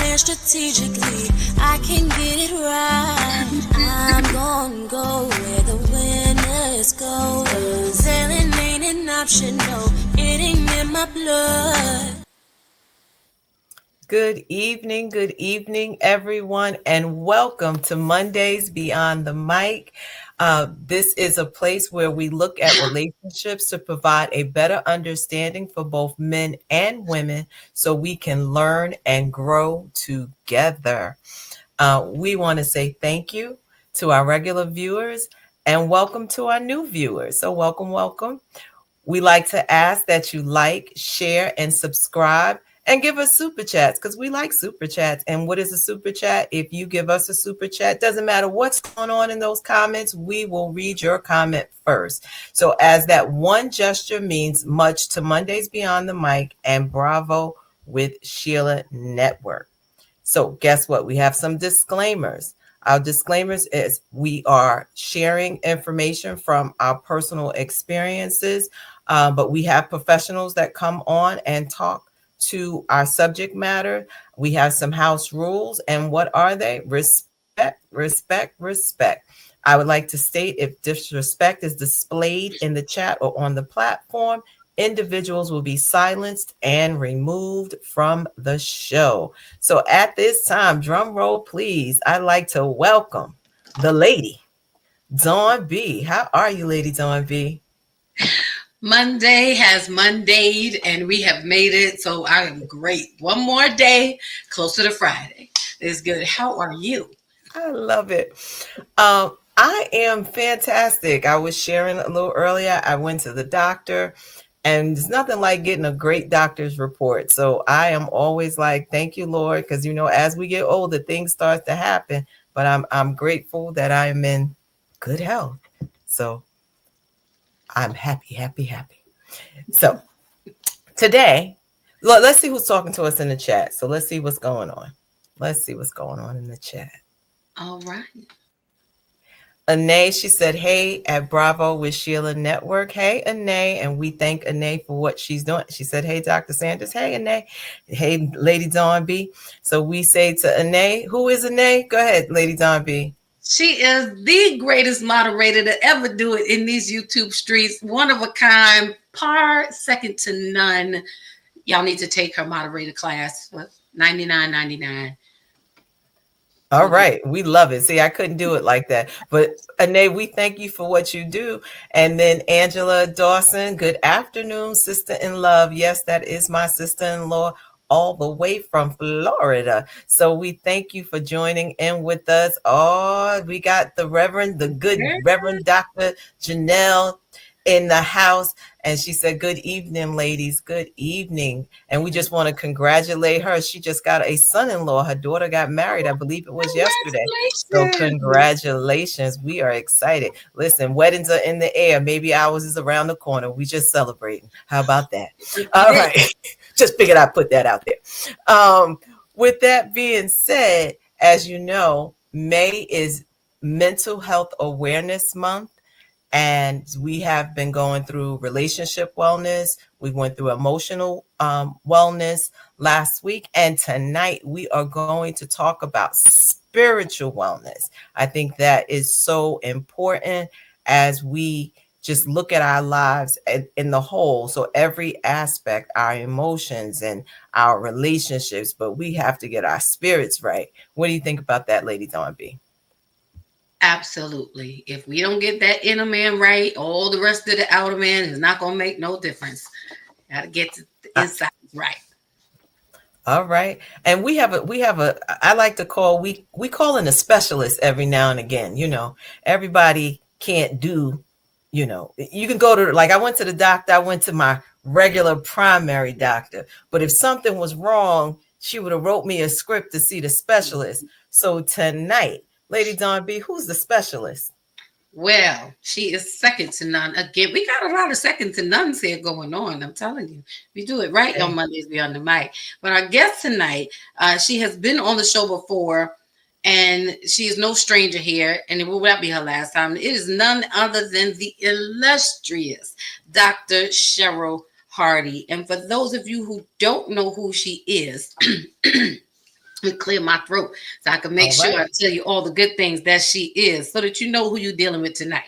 plan strategically. I can get it right. I'm gonna go where the winners go. Sailing ain't an option, no, it ain't in my blood. Good evening, everyone, and welcome to Mondays Beyond the Mic. This is a place where we look at relationships to provide a better understanding for both men and women so we can learn and grow together. We want to say thank you to our regular viewers and welcome to our new viewers. So, welcome. We like to ask that you like, share, and subscribe and give us super chats because we like super chats. And what is a super chat? If you give us a super chat, doesn't matter what's going on in those comments, we will read your comment first. So as that one gesture means much to Mondays Beyond the Mic and Bravo with Sheila Network. So guess what? We have some disclaimers. Our disclaimers is we are sharing information from our personal experiences, but we have professionals that come on and talk to our subject matter. We have some house rules, and what are they? Respect. I would like to state if disrespect is displayed in the chat or on the platform, individuals will be silenced and removed from the show. So at this time, drum roll, please. I'd like to welcome the lady, Dawn B. How are you, Lady Dawn B? Monday has Mondayed and we have made it. So I am great. One more day closer to Friday. It's good. How are you? I love it. I am fantastic. I was sharing a little earlier. I went to the doctor, and there's nothing like getting a great doctor's report. So I am always like, thank you, Lord, because as we get older, things start to happen. But I'm grateful that I am in good health. So I'm happy. So today, let's see who's talking to us in the chat. So let's see what's going on. Let's see what's going on in the chat. All right. Anae, she said, hey, at Bravo with Sheila Network. Hey, Anae. And we thank Anae for what she's doing. She said, hey, Dr. Sanders. Hey, Anae. Hey, Lady Dawn B. So we say to Anae, who is Anae? Go ahead, Lady Dawn B. She is the greatest moderator to ever do it in these YouTube streets. One of a kind, par second to none. Y'all need to take her moderator class for $99.99. All right. We love it. See, I couldn't do it like that. But Anae, we thank you for what you do. And then Angela Dawson, good afternoon, sister in love. Yes, that is my sister-in-law all the way from Florida. So we thank you for joining in with us. Oh, we got the good Reverend Dr. Janelle in the house. And she said, good evening, ladies. Good evening. And we just want to congratulate her. She just got a son-in-law. Her daughter got married. I believe it was yesterday. So congratulations. We are excited. Listen, weddings are in the air. Maybe ours is around the corner. We just celebrating. How about that? All right. Just figured I'd put that out there. With that being said, as you know, May is Mental Health Awareness Month. And we have been going through relationship wellness. We went through emotional wellness last week. And tonight we are going to talk about spiritual wellness. I think that is so important as we just look at our lives in the whole. So every aspect, our emotions and our relationships, but we have to get our spirits right. What do you think about that, Lady Dawn B? Absolutely. If we don't get that inner man right, all the rest of the outer man is not going to make no difference. Got to get the inside right. All right. And we have a I like to call, we call in a specialist every now and again. Everybody can't do, you can go to, like, I went to the doctor, I went to my regular primary doctor, but if something was wrong, she would have wrote me a script to see the specialist. So tonight, Lady Dawn B, who's the specialist? Well, she is second to none. Again, we got a lot of second to nones here going on. I'm telling you, we do it right on Mondays Beyond the Mic. But our guest tonight, she has been on the show before, and she is no stranger here. And it will not be her last time. It is none other than the illustrious Dr. Cheryl Hardy. And for those of you who don't know who she is, and clear my throat so I can make All sure I right. tell you all the good things that she is so that you know who you're dealing with tonight.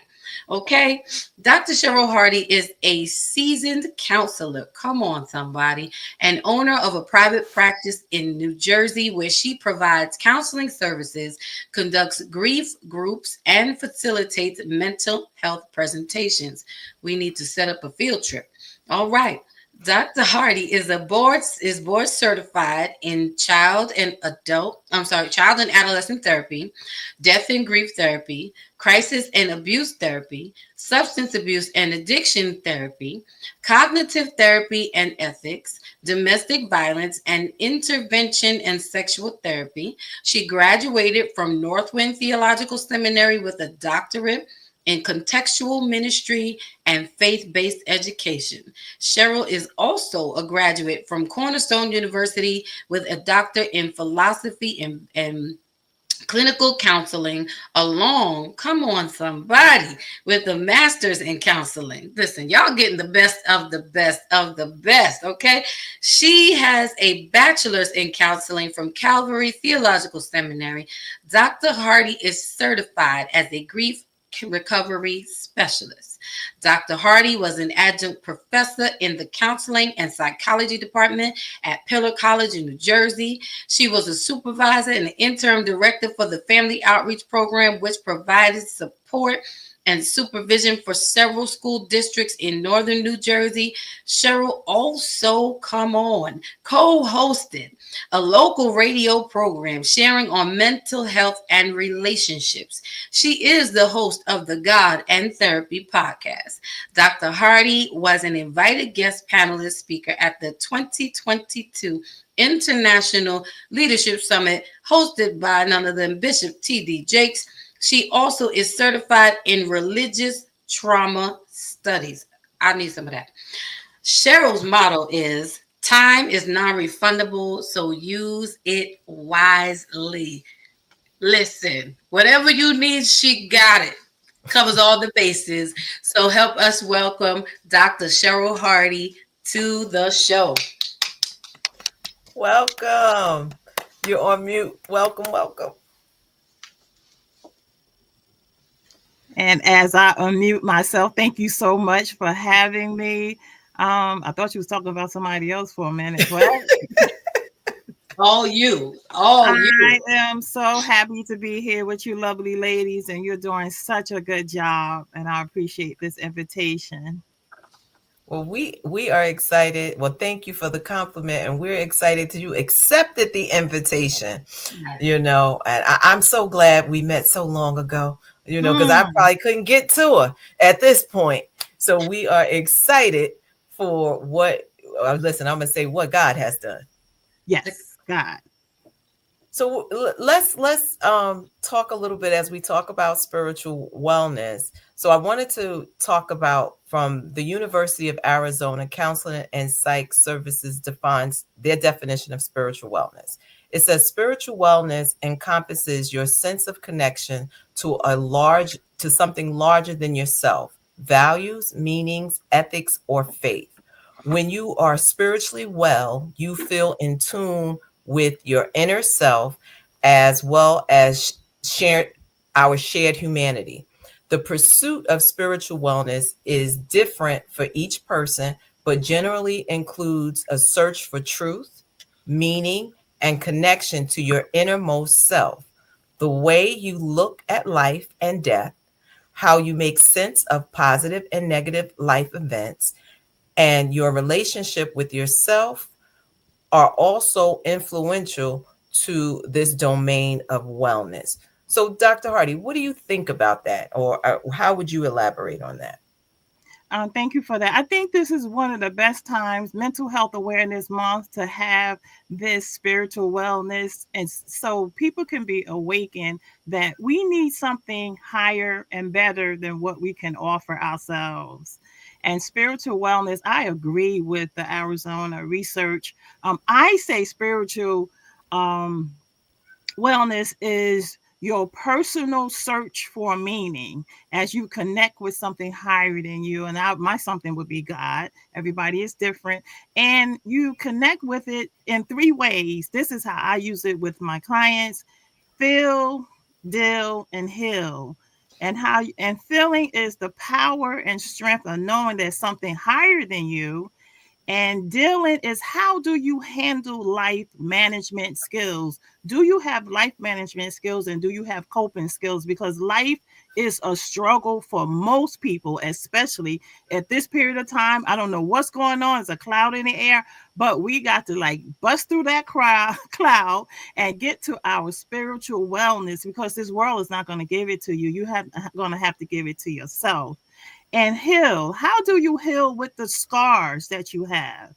Okay, Dr. Cheryl Hardy is a seasoned counselor. Come on, somebody, and owner of a private practice in New Jersey where she provides counseling services, conducts grief groups, and facilitates mental health presentations. We need to set up a field trip. All right. Dr. Hardy is board certified in child and adolescent therapy, death and grief therapy, crisis and abuse therapy, substance abuse and addiction therapy, cognitive therapy and ethics, domestic violence and intervention and sexual therapy. She graduated from Northwind Theological Seminary with a doctorate in contextual ministry and faith based education. Cheryl is also a graduate from Cornerstone University with a doctorate in philosophy and clinical counseling, along, come on, somebody, with a master's in counseling. Listen, y'all getting the best of the best of the best, okay? She has a bachelor's in counseling from Calvary Theological Seminary. Dr. Hardy is certified as a grief recovery specialist. Dr. Hardy was an adjunct professor in the counseling and psychology department at Pillar College in New Jersey. She was a supervisor and an interim director for the Family Outreach Program, which provided support and supervision for several school districts in northern New Jersey. Cheryl also, come on, co hosted a local radio program sharing on mental health and relationships. She is the host of the God and Therapy podcast. Dr. Hardy was an invited guest panelist speaker at the 2022 International Leadership Summit hosted by none other than Bishop T.D. Jakes. She also is certified in religious trauma studies. I need some of that. Cheryl's motto is time is non-refundable, so use it wisely. Listen, whatever you need, she got it. Covers all the bases. So help us welcome Dr. Cheryl Hardy to the show. Welcome. You're on mute. Welcome, welcome. And as I unmute myself, thank you so much for having me. I thought you was talking about somebody else for a minute, but All you, all you. I am so happy to be here with you lovely ladies, and you're doing such a good job, and I appreciate this invitation. Well, we are excited. Well, thank you for the compliment, and we're excited to you accepted the invitation. And I'm so glad we met so long ago. Because I Mm, probably couldn't get to her at this point. So we are excited for what. Listen, I'm gonna say what God has done. yes, God. So let's talk a little bit as we talk about spiritual wellness. So I wanted to talk about from the University of Arizona Counseling and Psych Services defines their definition of spiritual wellness. It says spiritual wellness encompasses your sense of connection to something larger than yourself, values, meanings, ethics, or faith. When you are spiritually well, you feel in tune with your inner self as well as our shared humanity. The pursuit of spiritual wellness is different for each person, but generally includes a search for truth, meaning, and connection to your innermost self, the way you look at life and death, how you make sense of positive and negative life events, and your relationship with yourself are also influential to this domain of wellness. So, Dr. Hardy, what do you think about that? Or how would you elaborate on that? Thank you for that. I think this is one of the best times, Mental Health Awareness Month, to have this spiritual wellness. And so people can be awakened that we need something higher and better than what we can offer ourselves. And spiritual wellness, I agree with the Arizona research. I say spiritual um, wellness is your personal search for meaning as you connect with something higher than you. And my something would be God. Everybody is different. And you connect with it in three ways. This is how I use it with my clients: feel, deal, and heal. And feeling is the power and strength of knowing there's something higher than you, and dealing is how do you handle life management skills? Do you have life management skills and do you have coping skills? Because life is a struggle for most people, especially at this period of time. I don't know what's going on. It's a cloud in the air, but we got to like bust through that cloud and get to our spiritual wellness, because this world is not going to give it to you. You have going to have to give it to yourself. And heal. How do you heal with the scars that you have?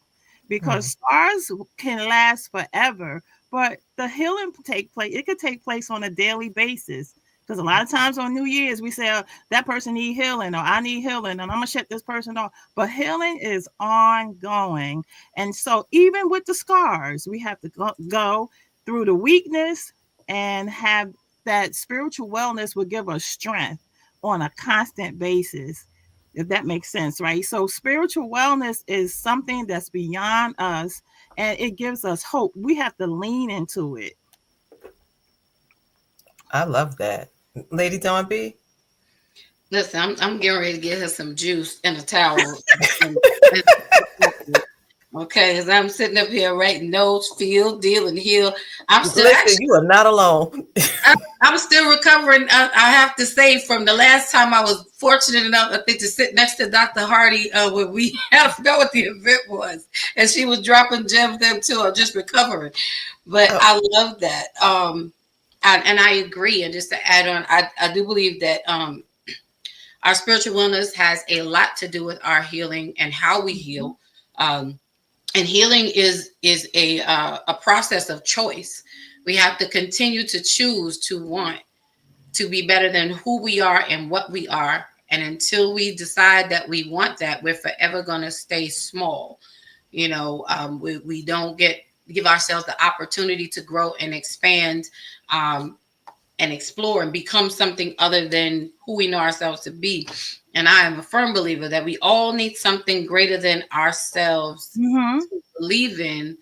Because Mm. scars can last forever, but the healing take place. It could take place on a daily basis. Because a lot of times on New Year's we say, that person need healing, or I need healing, and I'm gonna shut this person off. But healing is ongoing, and so even with the scars, we have to go through the weakness and have that spiritual wellness will give us strength on a constant basis, if that makes sense, right? So spiritual wellness is something that's beyond us, and it gives us hope. We have to lean into it. I love that. Lady Dawn B. Listen, I'm getting ready to get her some juice and a towel. And, okay, as I'm sitting up here writing notes, feel, deal, and heal. I'm still Listen, actually you are not alone. I'm still recovering. I have to say, from the last time I was fortunate enough, I think, to sit next to Dr. Hardy when we I forgot what the event was, and she was dropping gems there too. I'm just recovering, but Oh, I love that. And I agree. And just to add on, I do believe that our spiritual wellness has a lot to do with our healing and how we Mhm. heal. Um, and healing is a process of choice. We have to continue to choose to want to be better than who we are and what we are. And until we decide that we want that, we're forever going to stay small. We don't give ourselves the opportunity to grow and expand, and explore and become something other than who we know ourselves to be. And I am a firm believer that we all need something greater than ourselves Mhm. to believe in,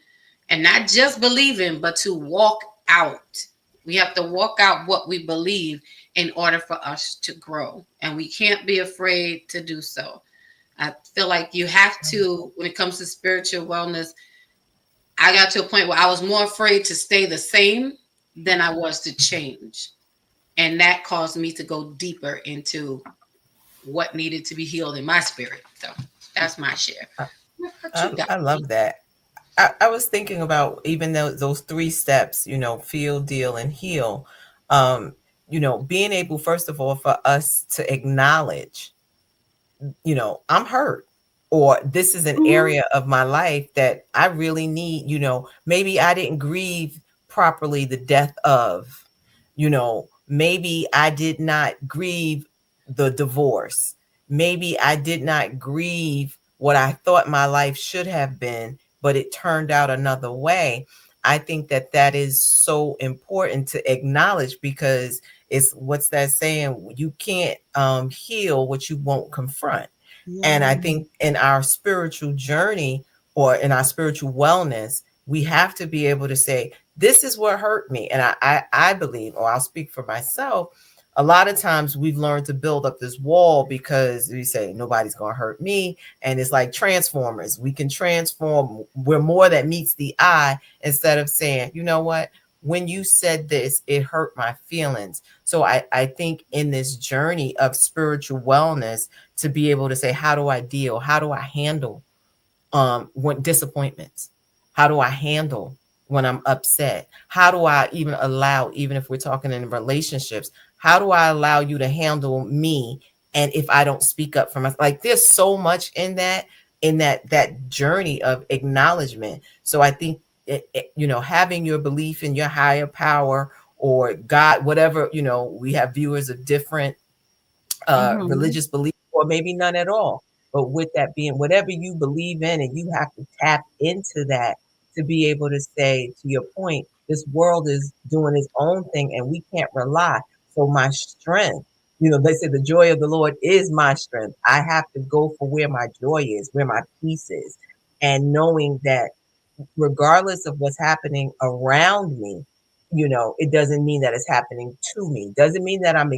and not just believe in, but to walk out. We have to walk out what we believe in order for us to grow, and we can't be afraid to do so. I feel like you have to, when it comes to spiritual wellness. I got to a point where I was more afraid to stay the same than I was to change. And that caused me to go deeper into what needed to be healed in my spirit. So that's my share. I, What you got? I love that. I was thinking about even those three steps, feel, deal, and heal. Um, being able, first of all, for us to acknowledge, I'm hurt, or this is an Mhm. area of my life that I really need, maybe I didn't grieve properly the death of, maybe I did not grieve the divorce. Maybe I did not grieve what I thought my life should have been, but it turned out another way. I think that that is so important to acknowledge, because it's, what's that saying? You can't heal what you won't confront. And I Yeah. think in our spiritual journey, or in our spiritual wellness, we have to be able to say, this is what hurt me. And I believe, or I'll speak for myself, a lot of times we've learned to build up this wall because we say nobody's going to hurt me. And it's like Transformers. We can transform. We're more that meets the eye, instead of saying, you know what? When you said this, it hurt my feelings. So I think in this journey of spiritual wellness, to be able to say, how do I deal? How do I handle when disappointments? How do I handle when I'm upset? How do I even allow, even if we're talking in relationships, how do I allow you to handle me? And if I don't speak up for myself, like, there's so much in that journey of acknowledgement. So I think having your belief in your higher power or God, whatever, we have viewers of different Mhm. religious belief, or maybe none at all. But with that being, whatever you believe in, and you have to tap into that to be able to say, to your point, This world is doing its own thing and we can't rely. So my strength, they say the joy of the Lord is my strength. I have to go for where my joy is, where my peace is. And knowing that regardless of what's happening around me, it doesn't mean that it's happening to me. Doesn't mean that I'm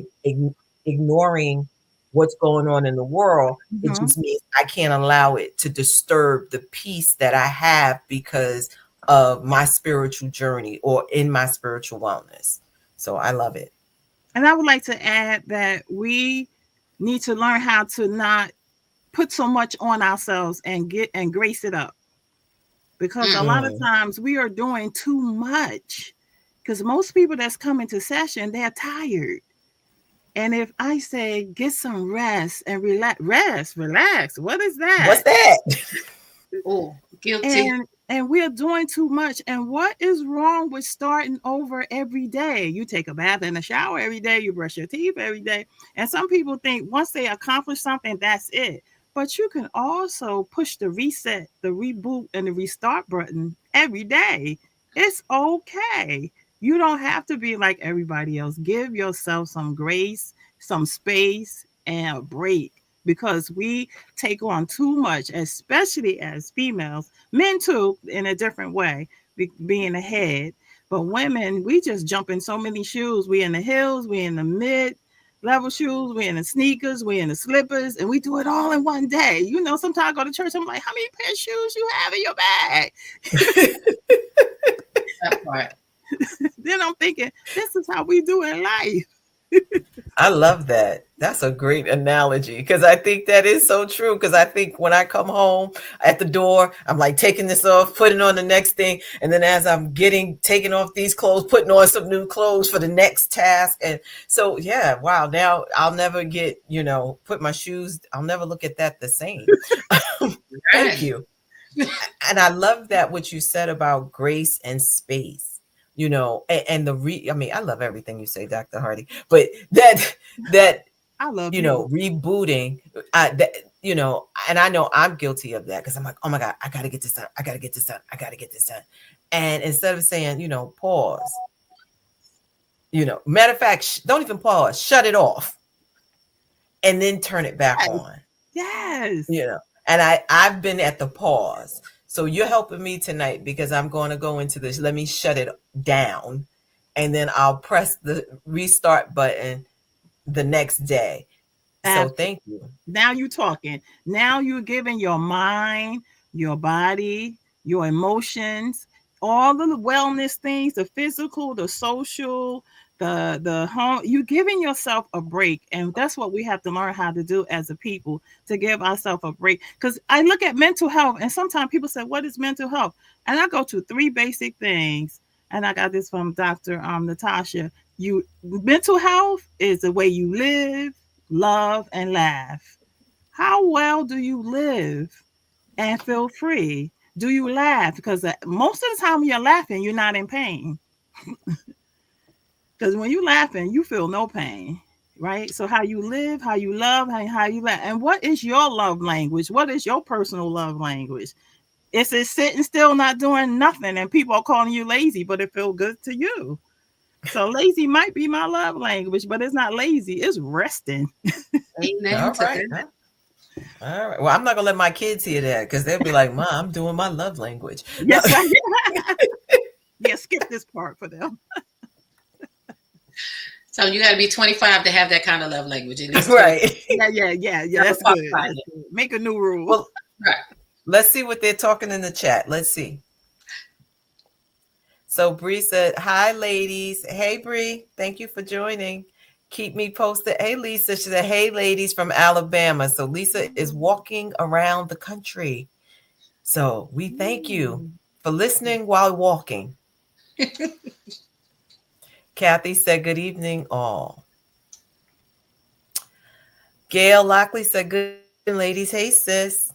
ignoring what's going on in the world. It Mhm. just means I can't allow it to disturb the peace that I have because of my spiritual journey or in my spiritual wellness. So I love it. And I would like to add that we need to learn how to not put so much on ourselves and grace it up, because a Mm. lot of Mm. times we are doing too much, because most people that's coming to session, they're tired. And if I say get some rest and relax, what is What's that? that? Oh, guilty. And we're doing too much. And what is wrong with starting over every day? You take a bath and a shower every day, you brush your teeth every day. And some people think once they accomplish something, that's it. But you can also push the reset, the reboot, and the restart button every day. It's okay. You don't have to be like everybody else. Give yourself some grace, some space, and a break, because we take on too much, especially as females. Men too, in a different way, being ahead. But women, we just jump in so many shoes. We in the heels, we in the mid level shoes, we in the sneakers, we in the slippers, and we do it all in one day. Sometimes I go to church, I'm like, how many pair of shoes you have in your bag? That part. Then I'm thinking, this is how we do in life. I love that. That's a great analogy because I think that is so true. Because I think when I come home at the door, I'm like taking this off, putting on the next thing. And then as I'm taking off these clothes, putting on some new clothes for the next task. And so, yeah, wow. Now I'll never put my shoes, I'll never look at that the same. Thank Right. you. And I love that what you said about grace and space, and I mean, I love everything you say, Dr. Hardy, but that, I love you. rebooting, that, and I know I'm guilty of that because I'm like, oh my God, I got to get this done. I got to get this done. I got to get this done. And instead of saying, pause, matter of fact, don't even pause, shut it off and then turn it back Yes. on. Yes. And I've been at the pause. So you're helping me tonight because I'm going to go into this. Let me shut it down and then I'll press the restart button the next day. So Absolutely. thank you. Now you're talking. Now you're giving your mind, your body, your emotions, all of the wellness things, the physical, the social, the home. You're giving yourself a break, and that's what we have to learn how to do as a people, to give ourselves a break. Because I look at mental health, and sometimes people say, "What is mental health?" And I go to three basic things, and I got this from Dr. Natasha. Mental health is the way you live, love, and laugh. How well do you live and feel free? Do you laugh? Because most of the time when you're laughing, you're not in pain. Because when you're laughing, you feel no pain, right? So how you live, how you love, how you laugh. And what is your love language? What is your personal love language? Is it sitting still, not doing nothing, and people are calling you lazy, but it feels good to you? So lazy might be my love language, but it's not lazy. It's resting. Amen All to right. that. All right. Well, I'm not going to let my kids hear that because they'll be like, Mom, I'm doing my love language. No. Yes, right. Yeah, skip this part for them. So you got to be 25 to have that kind of love language. At least 20. Right. Yeah. Never That's good. qualified That's yet. good. Make a new rule. Well, Right. let's see what they're talking in the chat. Let's see. So Bree said, "Hi, ladies. Hey, Bree. Thank you for joining. Keep me posted." Hey, Lisa. She said, "Hey, ladies from Alabama." So Lisa is walking around the country. So we thank you Ooh. for listening while walking. Kathy said, "Good evening, all." Gail Lockley said, "Good evening, ladies. Hey, sis."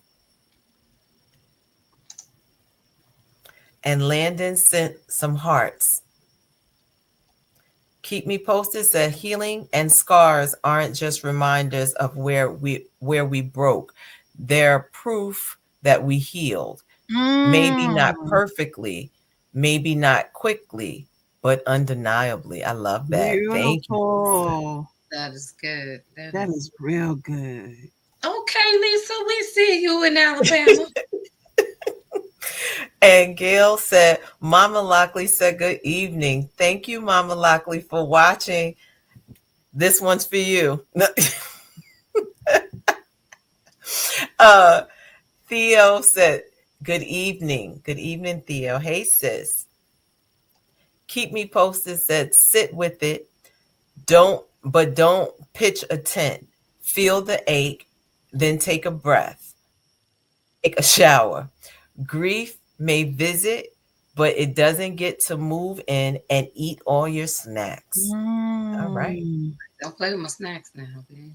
And Landon sent some hearts. Keep me posted said, "Healing and scars aren't just reminders of where we broke. They're proof that we healed. Maybe not Mm. perfectly, maybe not quickly, but undeniably. I love that. Thank you, Lisa. Beautiful. That is good. That That is is real good. okay, Lisa. We see you in Alabama. And Gail said, Mama Lockley said, good evening. Thank you, Mama Lockley, for watching. This one's for you. uh, Theo said, good evening. Good evening, Theo. Hey, sis. Keep me posted said, sit with it. Don't pitch a tent. Feel the ache, then take a breath. Take a shower. Grief may visit, but it doesn't get to move in and eat all your snacks. All right. Mm, Don't play with my snacks now, please.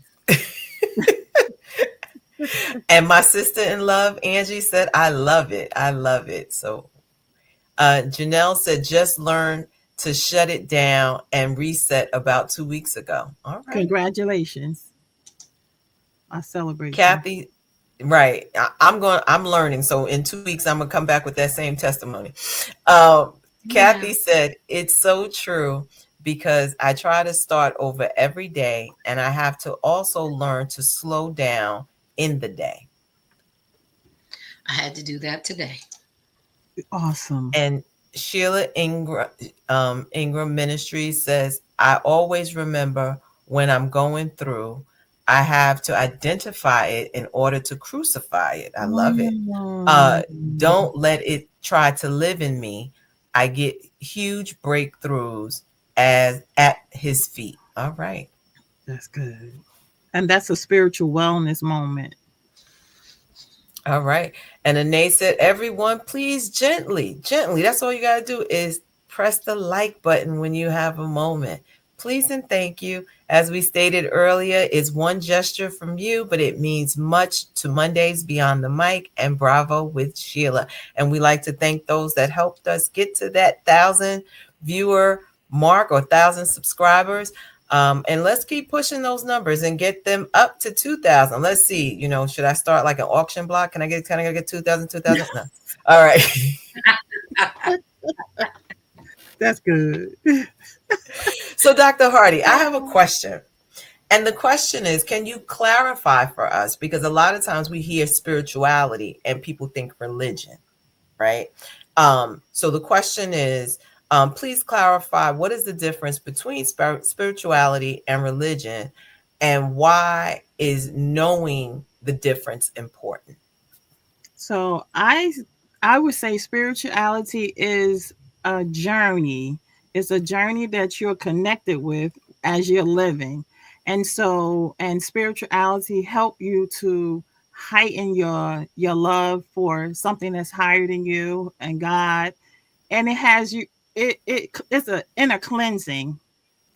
And my sister in love, Angie, said, I love it. I love it. So Janelle said, just learn to shut it down and reset about 2 weeks ago. All right. congratulations. I celebrate you. Kathy, right. I'm learning. So in 2 weeks, I'm gonna come back with that same testimony. Um, Yeah. Kathy said, it's so true because I try to start over every day and I have to also learn to slow down in the day. I had to do that today. Awesome. And Sheila Ingram Ministries says, I always remember when I'm going through, I have to identify it in order to crucify it. I love it. Mm, Don't let it try to live in me. I get huge breakthroughs as at his feet. All right. that's good. And that's a spiritual wellness moment. All right. And Anae said, everyone, please gently, gently. That's all you got to do is press the like button when you have a moment. Please and thank you. As we stated earlier, it's one gesture from you, but it means much to Mondays Beyond the Mic and Bravo with Sheila. And we like to thank those that helped us get to that 1,000 viewer mark or 1,000 subscribers. And let's keep pushing those numbers and get them up to 2,000. Let's see, should I start like an auction block? Can I get 2,000, 2,000? No. All right. That's good. So, Dr. Hardy, I have a question. And the question is, can you clarify for us? Because a lot of times we hear spirituality and people think religion, right? So the question is, please clarify what is the difference between spirituality and religion, and why is knowing the difference important? So I would say spirituality is a journey. It's a journey that you're connected with as you're living. And spirituality help you to heighten your love for something that's higher than you and God. And it has you it's a inner cleansing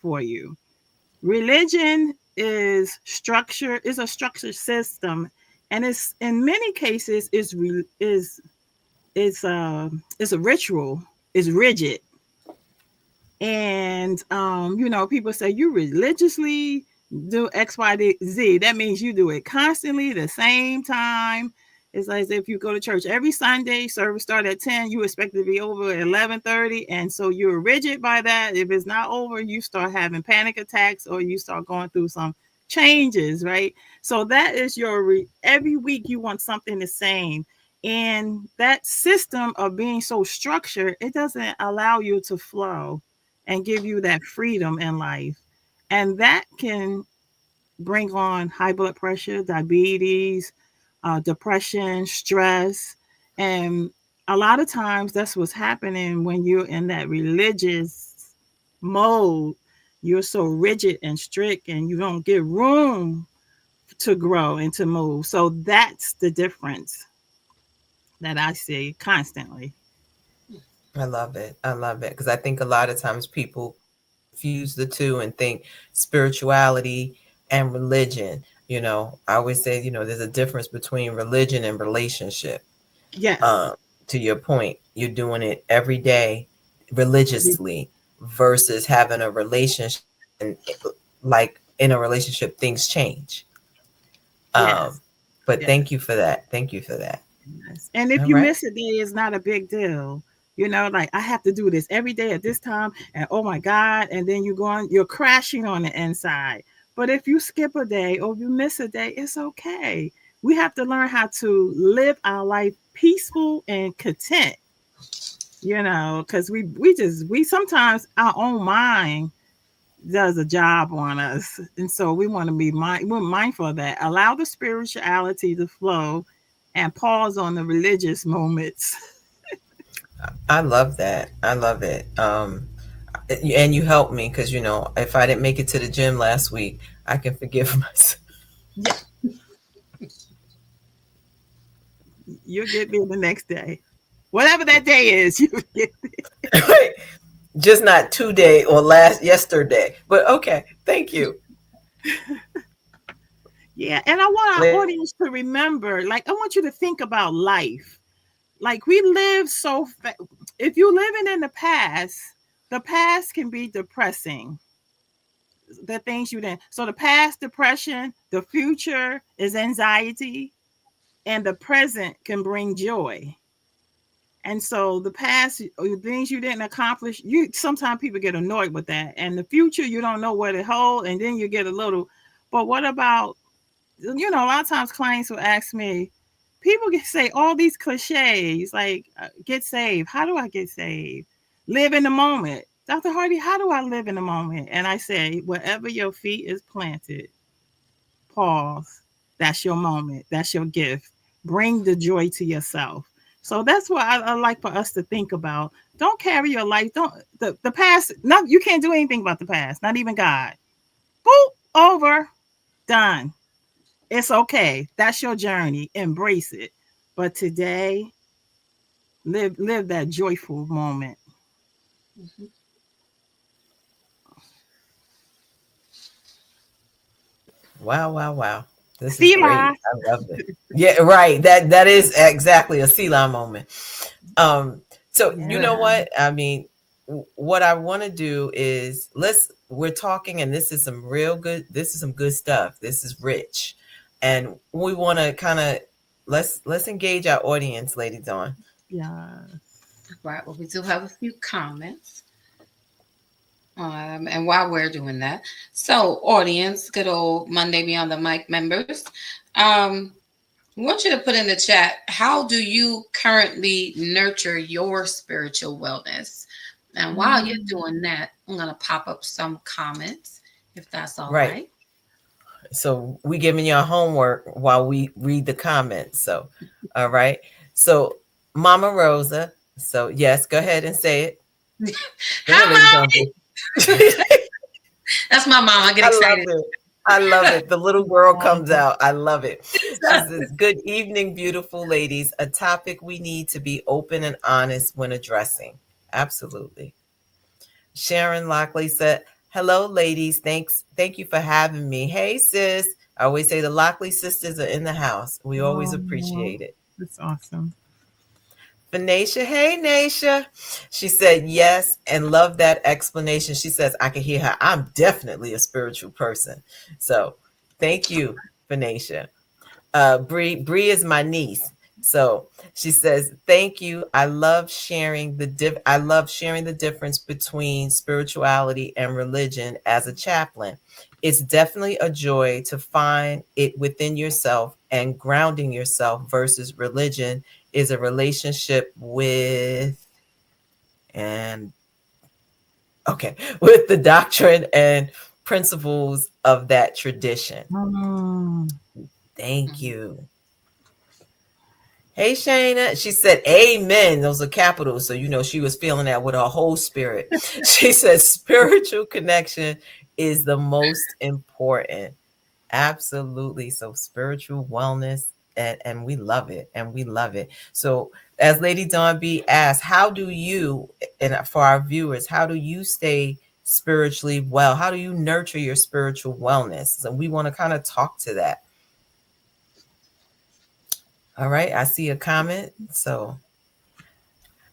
for you. Religion is a structured system, and it's in many cases is a ritual, is rigid. And people say you religiously do X, Y, Z. That means you do it constantly, the same time. It's like if you go to church every Sunday, service start at 10, you expect it to be over at 11:30, and so you're rigid by that. If it's not over, you start having panic attacks or you start going through some changes, right? So that is every week you want something the same. And that system of being so structured, it doesn't allow you to flow and give you that freedom in life. And that can bring on high blood pressure, diabetes, depression, stress. And a lot of times that's what's happening when you're in that religious mode. You're so rigid and strict and you don't get room to grow and to move. So that's the difference that I see constantly. I love it. I love it because I think a lot of times people confuse the two and think spirituality and religion. I always say, there's a difference between religion and relationship. Yes. Um, to your point, you're doing it every day Every, religiously versus having a relationship, and like in a relationship, things change. Um, yes. but Yes. thank you for that. Thank you for that. Yes. And if All you right. miss a day, it's not a big deal. Like I have to do this every day at this time, and oh my God, and then you're crashing on the inside. But if you skip a day or you miss a day, it's okay. We have to learn how to live our life peaceful and content, because we sometimes our own mind does a job on us. And so we want to we're mindful of that. Allow the spirituality to flow and pause on the religious moments. I love that. I love it. And you helped me because if I didn't make it to the gym last week, I can forgive myself. Yeah, you'll get there the next day. Whatever that day is, you get Just not today or last yesterday. But okay, thank you. yeah. And I want our audience to remember, like, I want you to think about life. Like we live if you're living in the past can be depressing. The things you didn't. So the past depression, the future is anxiety, and the present can bring joy. And so the past things you didn't accomplish, you sometimes people get annoyed with that. And the future, you don't know what it holds, and then you get a little. But what about a lot of times clients will ask me, people can say all these cliches like get saved. How do I get saved? Live in the moment. Dr. Hardy, how do I live in the moment? And I say, wherever your feet is planted, pause. That's your moment. That's your gift. Bring the joy to yourself. So that's what I like for us to think about. Don't carry your life. Don't the past. No, you can't do anything about the past. Not even God. Boop, over, done. It's okay. That's your journey. Embrace it. But today, live that joyful moment. Mhm. Wow, wow, wow. This is See, great. I love it. Yeah, right. That is exactly a sea lion moment. Um, so you know Yeah. what? I mean, what I want to do is we're talking and this is some good stuff. This is rich. And we want to kind of let's engage our audience, Lady Dawn. Yeah. Right. Well, we do have a few comments. And while we're doing that, so audience, good old Monday Beyond the Mic members, I want you to put in the chat, how do you currently nurture your spiritual wellness? And while you're Mm. doing that, I'm going to pop up some comments, if that's all Right. right. So we giving y'all homework while we read the comments. So, all right. So Mama Rosa. So yes, go ahead and say it. Go ahead, Lady Hi, Zombie. mommy. That's my mom. I get I love excited. it. I love it. The little girl comes out. I love it. She says, "Good evening, beautiful ladies. A topic we need to be open and honest when addressing." Absolutely. Sharon Lockley said, "Hello, ladies. Thank you for having me. Hey, sis. I always say the Lockley sisters are in the house. We always Oh, appreciate it." that's awesome. Venetia, hey Nasha. She said yes and love that explanation. She says, I can hear her. I'm definitely a spiritual person. So thank you, Venetia. Bree is my niece. So she says, "Thank you. I love sharing the difference between spirituality and religion as a chaplain. It's definitely a joy to find it within yourself, and grounding yourself versus religion is a relationship and with the doctrine and principles of that tradition." Mm. Thank you. Hey Shayna, she said amen. Those are capitals. So she was feeling that with her whole spirit. She said spiritual connection is the most important. Absolutely. So spiritual wellness, and we love it. And we love it. So as Lady Dawn B asked, how do you, and for our viewers, how do you stay spiritually well? How do you nurture your spiritual wellness? So we want to kind of talk to that. All right, I see a comment. So,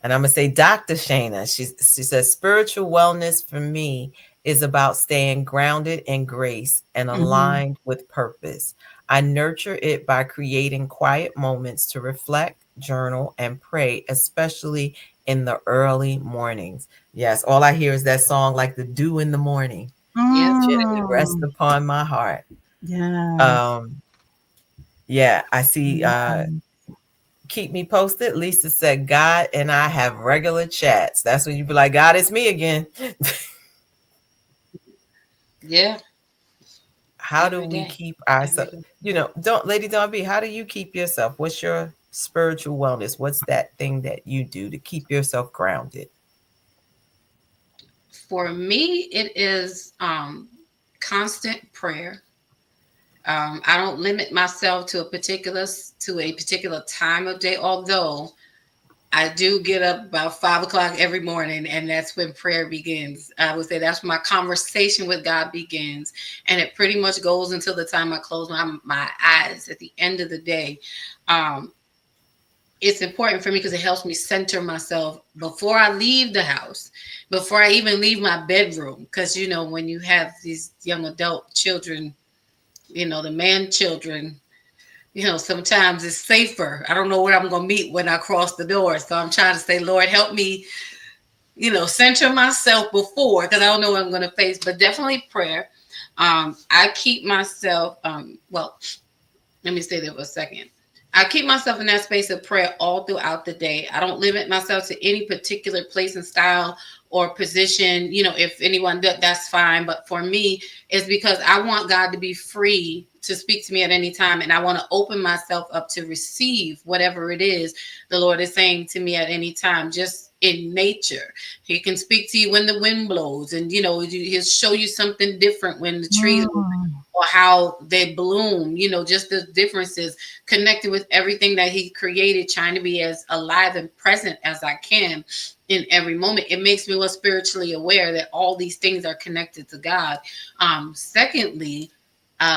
and I'm gonna say, Dr. Shayna, she says, spiritual wellness for me is about staying grounded in grace and Mm-hmm. aligned with purpose. I nurture it by creating quiet moments to reflect, journal, and pray, especially in the early mornings. Yes, all I hear is that song, like the dew in the morning. Yep. Gently rest Mm, upon my heart. yes. Um, yeah, I see. Yes. Keep me posted. Lisa said, God and I have regular chats. That's when you be like, God, it's me again. Yeah. How do Every we day. keep Every ourselves? day. Don't, Lady Dawn B, how do you keep yourself? What's your spiritual wellness? What's that thing that you do to keep yourself grounded? For me, it is constant prayer. I don't limit myself to a particular time of day, although I do get up about 5 o'clock every morning, and that's when prayer begins. I would say that's when my conversation with God begins, and it pretty much goes until the time I close my eyes at the end of the day. Um, it's important for me because it helps me center myself before I leave the house, before I even leave my bedroom. Because when you have these young adult children, the man children, sometimes it's safer. I don't know what I'm going to meet when I cross the door. So I'm trying to say, Lord, help me, center myself before, because I don't know what I'm going to face, but definitely prayer. I keep myself, well, let me say that for a second. I keep myself in that space of prayer all throughout the day. I don't limit myself to any particular place and style or position. If anyone does, that's fine. But for me, it's because I want God to be free to speak to me at any time. And I want to open myself up to receive whatever it is the Lord is saying to me at any time, just in nature. He can speak to you when the wind blows, and he'll show you something different when the trees Mm, or how they bloom, just the differences, connected with everything that he created, trying to be as alive and present as I can in every moment. It makes me more spiritually aware that all these things are connected to God. Secondly,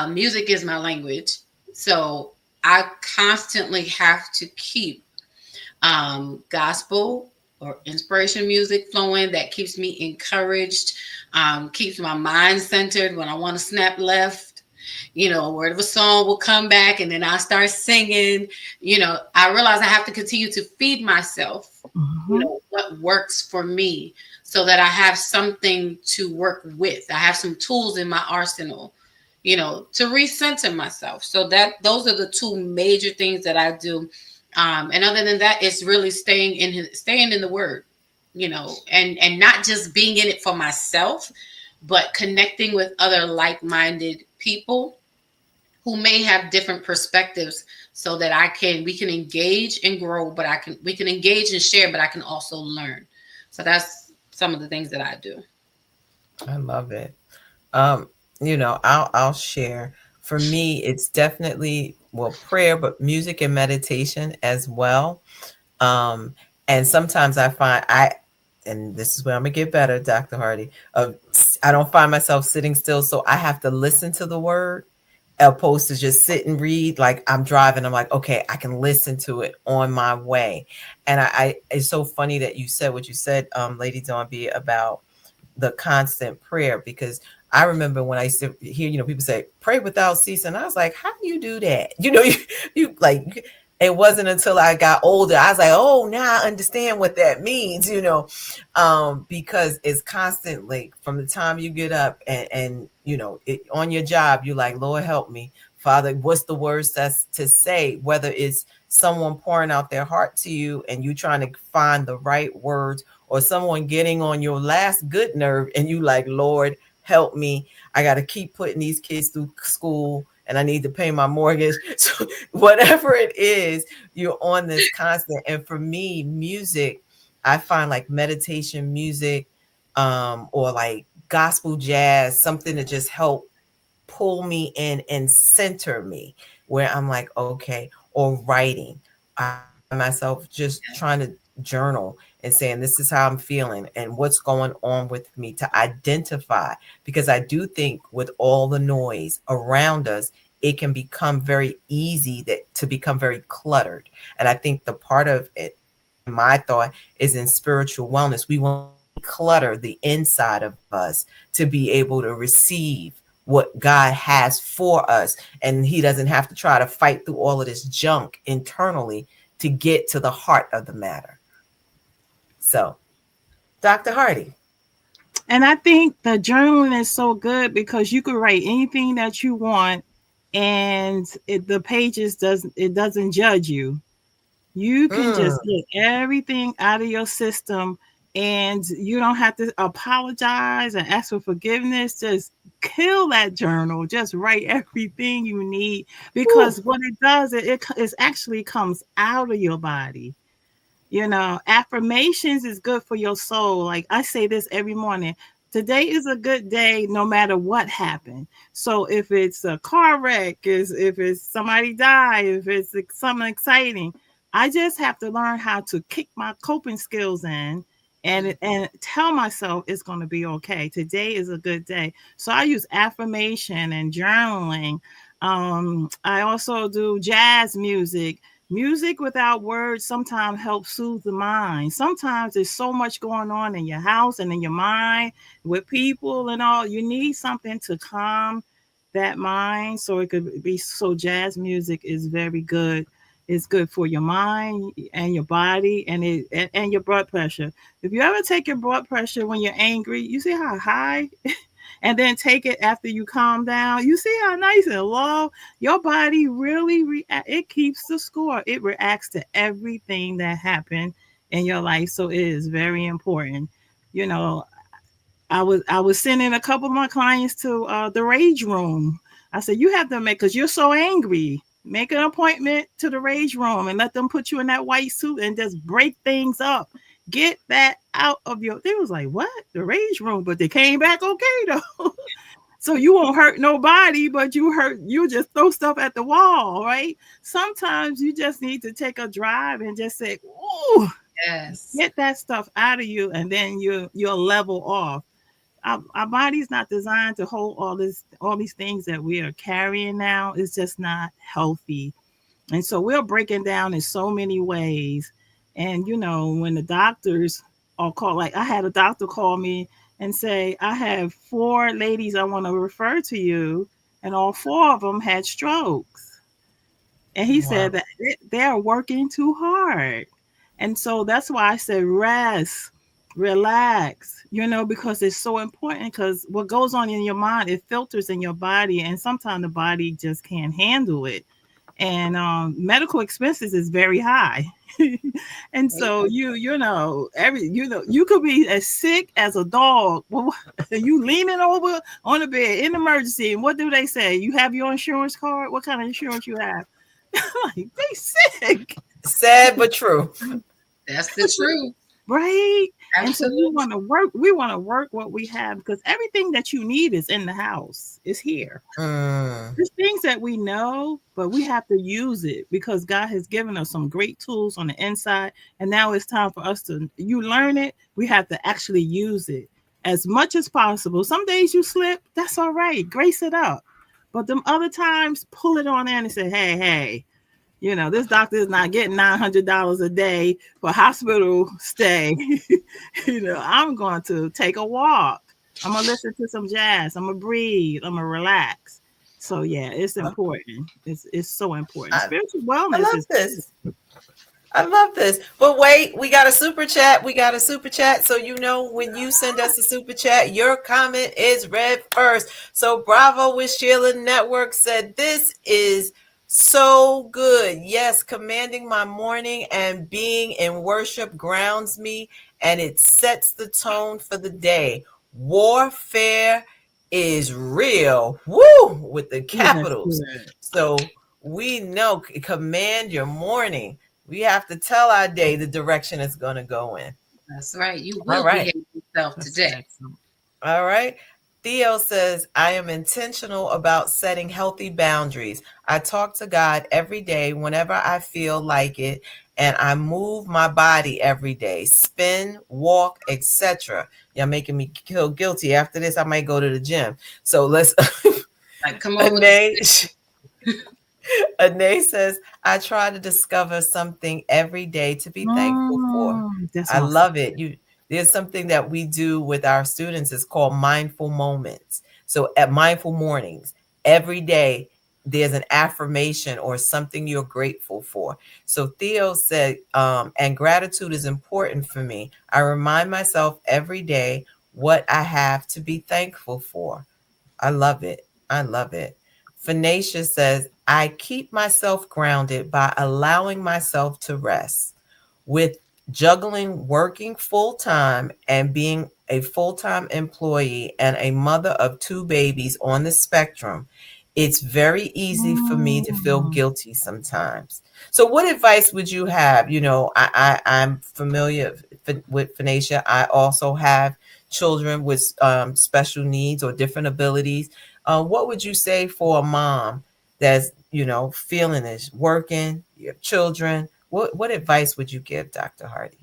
music is my language. So I constantly have to keep gospel or inspiration music flowing that keeps me encouraged, keeps my mind centered when I want to snap left. A word of a song will come back, and then I start singing. I realize I have to continue to feed myself, mhm, what works for me, so that I have something to work with. I have some tools in my arsenal, to recenter myself. So that those are the two major things that I do. And other than that, it's really staying in the word, and not just being in it for myself, but connecting with other like-minded people who may have different perspectives, so that we can engage and grow, but we can engage and share, but I can also learn. So that's some of the things that I do. I love it. Um, I'll share. For me, it's definitely, well, prayer, but music and meditation as well. Um, and sometimes I find and this is where I'm gonna get better, Dr. Hardy. I don't find myself sitting still, so I have to listen to the word opposed to just sit and read. Like I'm driving, I'm like, okay, I can listen to it on my way. And it's so funny that you said what you said, Lady Dawn B, about the constant prayer, because I remember when I used to hear, people say pray without ceasing. I was like, how do you do that? You like, it wasn't until I got older I was like, oh, now I understand what that means, because it's constantly from the time you get up and on your job, you're like, Lord, help me, Father, what's the words that's to say, whether it's someone pouring out their heart to you and you trying to find the right words, or someone getting on your last good nerve and you like, Lord, help me. I got to keep putting these kids through school and I need to pay my mortgage. So whatever it is, you're on this constant. And for me, music, I find like meditation music, or like gospel jazz, something to just help pull me in and center me, where I'm like, okay, or writing. I find myself just trying to journal and saying, this is how I'm feeling and what's going on with me, to identify, because I do think with all the noise around us, it can become very easy to become very cluttered. And I think the part of it, my thought, is in spiritual wellness. We want to declutter the inside of us to be able to receive what God has for us. And He doesn't have to try to fight through all of this junk internally to get to the heart of the matter. So, Dr. Hardy. And I think the journaling is so good because you could write anything that you want, and the pages doesn't judge you. You can just Mm. get everything out of your system, and you don't have to apologize and ask for forgiveness. Just kill that journal. Just write everything you need, because Woo. what it does, it actually comes out of your body. Affirmations is good for your soul. Like I say this every morning. Today is a good day no matter what happened. So if it's a car wreck, if it's somebody die, if it's something exciting, I just have to learn how to kick my coping skills in and tell myself it's going to be okay. Today is a good day. So I use affirmation and journaling. I also do jazz music. Music without words sometimes helps soothe the mind. Sometimes there's so much going on in your house and in your mind with people and all. You need something to calm that mind, so it could be. So jazz music is very good. It's good for your mind and your body, and your blood pressure. If you ever take your blood pressure when you're angry, you see how high, and then take it after you calm down. You see how nice and low your body really it keeps the score. It reacts to everything that happened in your life. So it is very important. You know, I was sending a couple of my clients to the rage room. I said, you have to make, because you're so angry. Make an appointment to the rage room and let them put you in that white suit and just break things up. Get that out of your. They was like, what? The rage room, but they came back okay though. So you won't hurt nobody, but you just throw stuff at the wall, right? Sometimes you just need to take a drive and just say, "Ooh, Yes. get that stuff out of you," and then you'll level off. Our body's not designed to hold all these things that we are carrying now. It's just not healthy. And so we're breaking down in so many ways. And when the doctors are called, like I had a doctor call me and say, I have 4 ladies I want to refer to you, and all 4 of them had strokes. And he said Wow. that they're working too hard. And so that's why I said rest, relax, because it's so important, because what goes on in your mind, it filters in your body. And sometimes the body just can't handle it, and medical expenses is very high. And so you could be as sick as a dog. Well, you leaning over on the bed in emergency, and what do they say? You have your insurance card? What kind of insurance you have? Like, they sick. Sad but true. That's the truth. Right? And so Absolutely. we want to work what we have, because everything that you need is in the house. It's here. Mm. There's things that we know, but we have to use it, because God has given us some great tools on the inside. And now it's time for us to, you learn it, we have to actually use it as much as possible. Some days you slip, that's all right. Grace it up. But them other times, pull it on in and say, hey, this doctor is not getting $900 a day for hospital stay. I'm going to take a walk. I'm going to listen to some jazz. I'm going to breathe. I'm going to relax. So, yeah, it's important. It's so important. I, Spiritual I wellness love is this. I love this. But wait, we got a super chat. We got a super chat. So when you send us a super chat, your comment is read first. So Bravo with Sheila Network said, this is so good. Yes, commanding my morning and being in worship grounds me, and it sets the tone for the day. Warfare is real. Woo! With the good. That's capitals. good. So we know, command your morning. We have to tell our day the direction it's going to go in. That's right. You All will right. behave yourself That's today. excellent. All right. Theo says, I am intentional about setting healthy boundaries. I talk to God every day whenever I feel like it, and I move my body every day, spin, walk, etc. You're making me feel guilty. After this, I might go to the gym. So let's, Like, come on with the Anae, Anae says, I try to discover something every day to be thankful for. That's I my love secret. it. There's something that we do with our students. It's called mindful moments. So at mindful mornings, every day, there's an affirmation or something you're grateful for. So Theo said, and gratitude is important for me. I remind myself every day what I have to be thankful for. I love it. I love it. Phoenicia says, I keep myself grounded by allowing myself to rest. With juggling working full time and being a full time employee and a mother of two babies on the spectrum, it's very easy for me to feel Mm. guilty sometimes. So, what advice would you have? You know, I'm familiar with Phoenicia. I also have children with special needs or different abilities. What would you say for a mom that's, you know, feeling this, working, your children? What advice would you give, Dr. Hardy?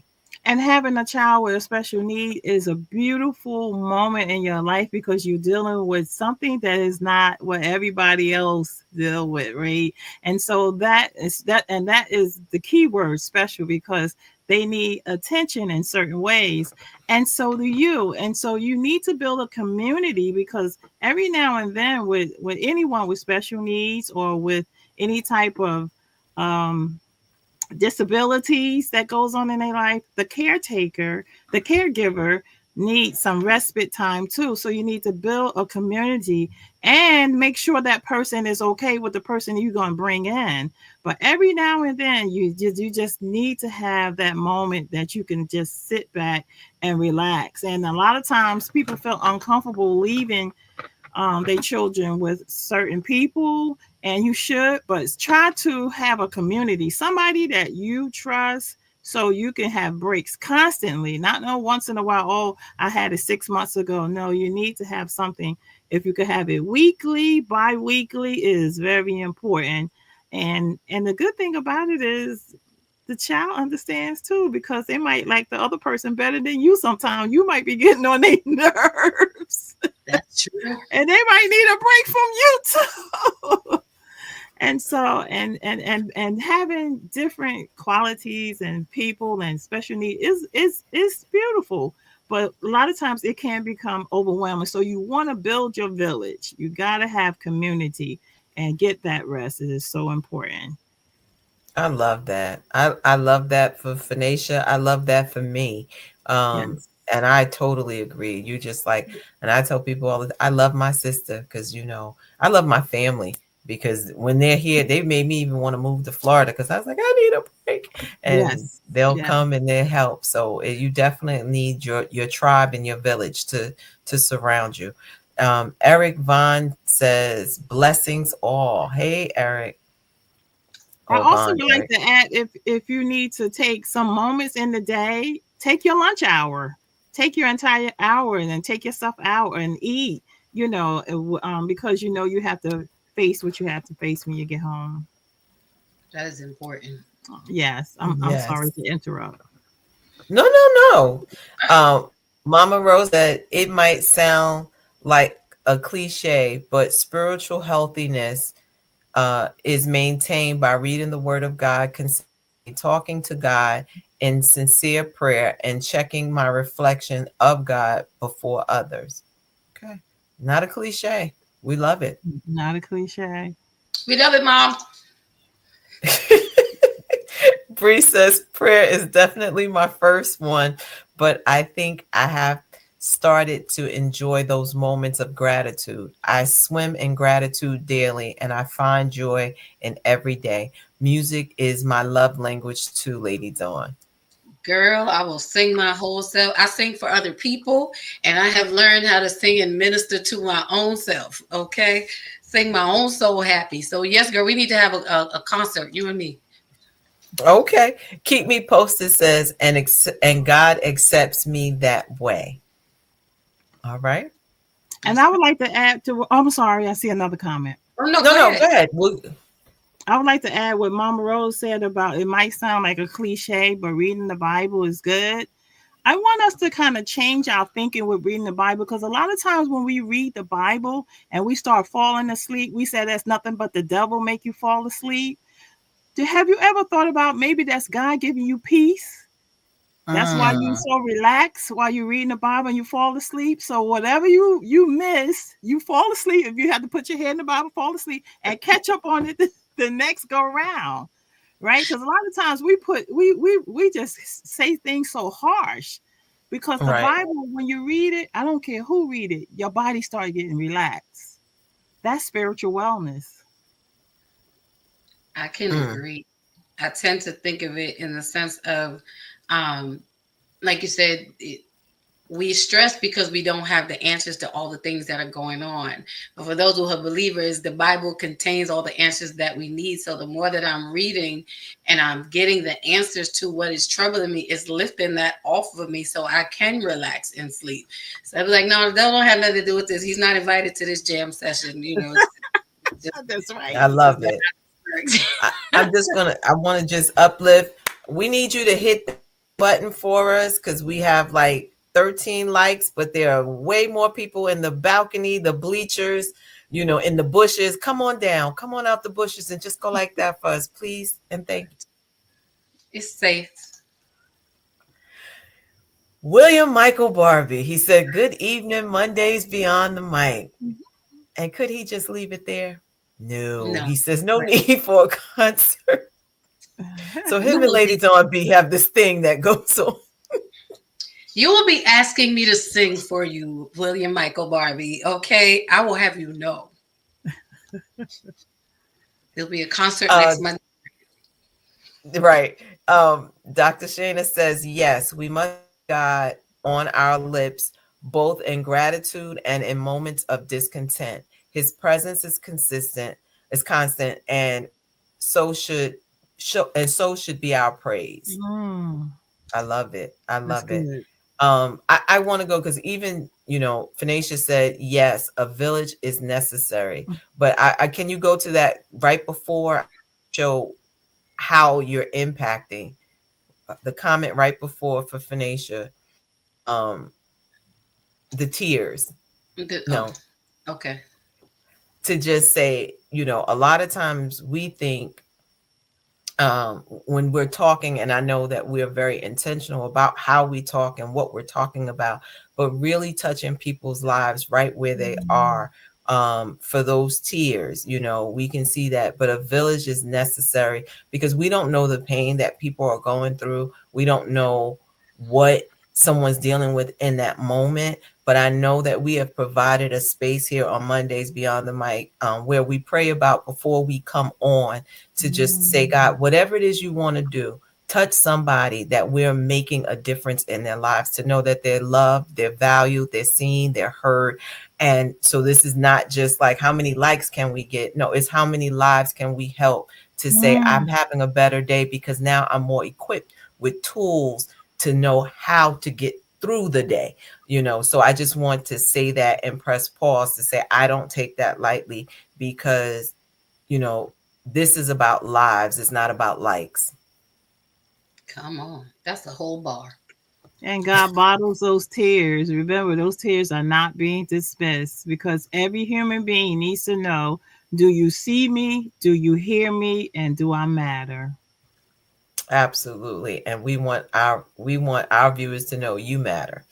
And having a child with a special need is a beautiful moment in your life because you're dealing with something that is not what everybody else deal with, right? And so that is the key word, special, because they need attention in certain ways. And so do you. And so you need to build a community because every now and then with anyone with special needs or with any type of um disabilities that goes on in their life, the caretaker, the caregiver needs some respite time too. So you need to build a community and make sure that person is okay with the person you're going to bring in. But every now and then you just need to have that moment that you can just sit back and relax. And a lot of times people feel uncomfortable leaving their children with certain people, and you should, but try to have a community, somebody that you trust, so you can have breaks constantly, not no once in a while. Oh, I had it 6 months ago. No, you need to have something. If you could have it weekly, bi-weekly is very important. And the good thing about it is the child understands too, because they might like the other person better than you. Sometimes you might be getting on their nerves That's true. and they might need a break from you too. And so and having different qualities and people and special need is beautiful, but a lot of times it can become overwhelming. So you want to build your village, you got to have community and get that rest. It is so important. I love that. I love that for Phoenicia. I love that for me. Um, Yes. and I totally agree. You just like, and I tell people all the I love my sister because, you know, I love my family because when they're here, they made me even want to move to Florida because I was like, I need a break. And Yes. they'll Yes. come and they'll help. So you definitely need your tribe and your village to surround you. Eric Vaughn says, blessings all. Hey, Eric. I Oh, also Vaughn, would like Eric. to add, if you need to take some moments in the day, take your lunch hour, take your entire hour, and then take yourself out and eat. Because you have to face what you have to face when you get home. That is important. Yes, I'm Yes. sorry to interrupt. No, no, no. Um, Mama Rose said it might sound like a cliche, but spiritual healthiness is maintained by reading the Word of God consistently, talking to God in sincere prayer, and checking my reflection of God before others. Okay. Not a cliche. We love it. Not a cliche. We love it, Mom. Bree says prayer is definitely my first one, but I think I have started to enjoy those moments of gratitude. I swim in gratitude daily and I find joy in every day. Music is my love language too, Lady Dawn. Girl, I will sing my whole self. I sing for other people, and I have learned how to sing and minister to my own self. Okay, sing my own soul happy. So yes, girl, we need to have a concert, you and me. Okay. Keep me posted says, and God accepts me that way. All right. And That's I right. would like to add to. Oh, I'm sorry, I see another comment. Oh no, No, go no, ahead. go ahead. Well, I would like to add what Mama Rose said about it might sound like a cliche, but reading the Bible is good. I want us to kind of change our thinking with reading the Bible, because a lot of times when we read the Bible and we start falling asleep, we say that's nothing but the devil make you fall asleep. Have you ever thought about maybe that's God giving you peace? That's why you Mm, so relaxed while you're reading the Bible and you fall asleep. So whatever you miss, you fall asleep. If you have to put your head in the Bible, fall asleep and catch up on it the next go round, right? Because a lot of times we just say things so harsh because the right. Bible, when you read it, I don't care who read it, your body starts getting relaxed. That's spiritual wellness. I can Mm, agree. I tend to think of it in the sense of, um, like you said, we stress because we don't have the answers to all the things that are going on. But for those who are believers, the Bible contains all the answers that we need. So the more that I'm reading and I'm getting the answers to what is troubling me, it's lifting that off of me so I can relax and sleep. So I'd be like, no, that don't have nothing to do with this. He's not invited to this jam session. It's just, That's right. I just love not it. works. I want to just uplift. We need you to hit the button for us because we have like 13 likes, but there are way more people in the balcony, the bleachers, in the bushes. Come on down. Come on out the bushes and just go like that for us, please. And thank you. It's safe. William Michael Barbie. He said, "Good evening, Mondays Beyond the Mic." And could he just leave it there? No. No. He says, no need for a concert. So You him and will be Ladies on B have this thing that goes on. you will be asking me to sing for you, William Michael Barbie. Okay, I will have you know there'll be a concert Uh, next month. right. Dr. Shana says, yes, we must God on our lips, both in gratitude and in moments of discontent. His presence is constant, and so should so should be our praise. Mm, I love it. I that's love it. good. I want to go because even Phoenicia said yes, a village is necessary. But I can you go to that right before show how you're impacting the comment right before for Phoenicia, um, the tears. Oh, No, okay. to just say, a lot of times we think when we're talking, and I know that we're very intentional about how we talk and what we're talking about, but really touching people's lives right where they Mm, are. For those tears, we can see that, but a village is necessary because we don't know the pain that people are going through. We don't know what someone's dealing with in that moment. But I know that we have provided a space here on Mondays Beyond the Mic, where we pray about before we come on to just say, mm, God, whatever it is you want to do, touch somebody that we're making a difference in their lives, to know that they're loved, they're valued, they're seen, they're heard. And so this is not just like how many likes can we get? No, it's how many lives can we help to say, mm, I'm having a better day because now I'm more equipped with tools to know how to get through the day. So I just want to say that and press pause to say I don't take that lightly because you know this is about lives, it's not about likes. Come on, that's the whole bar. And God bottles those tears. Remember, those tears are not being dismissed because every human being needs to know, do you see me? Do you hear me? And do I matter? Absolutely. And we want our viewers to know you matter.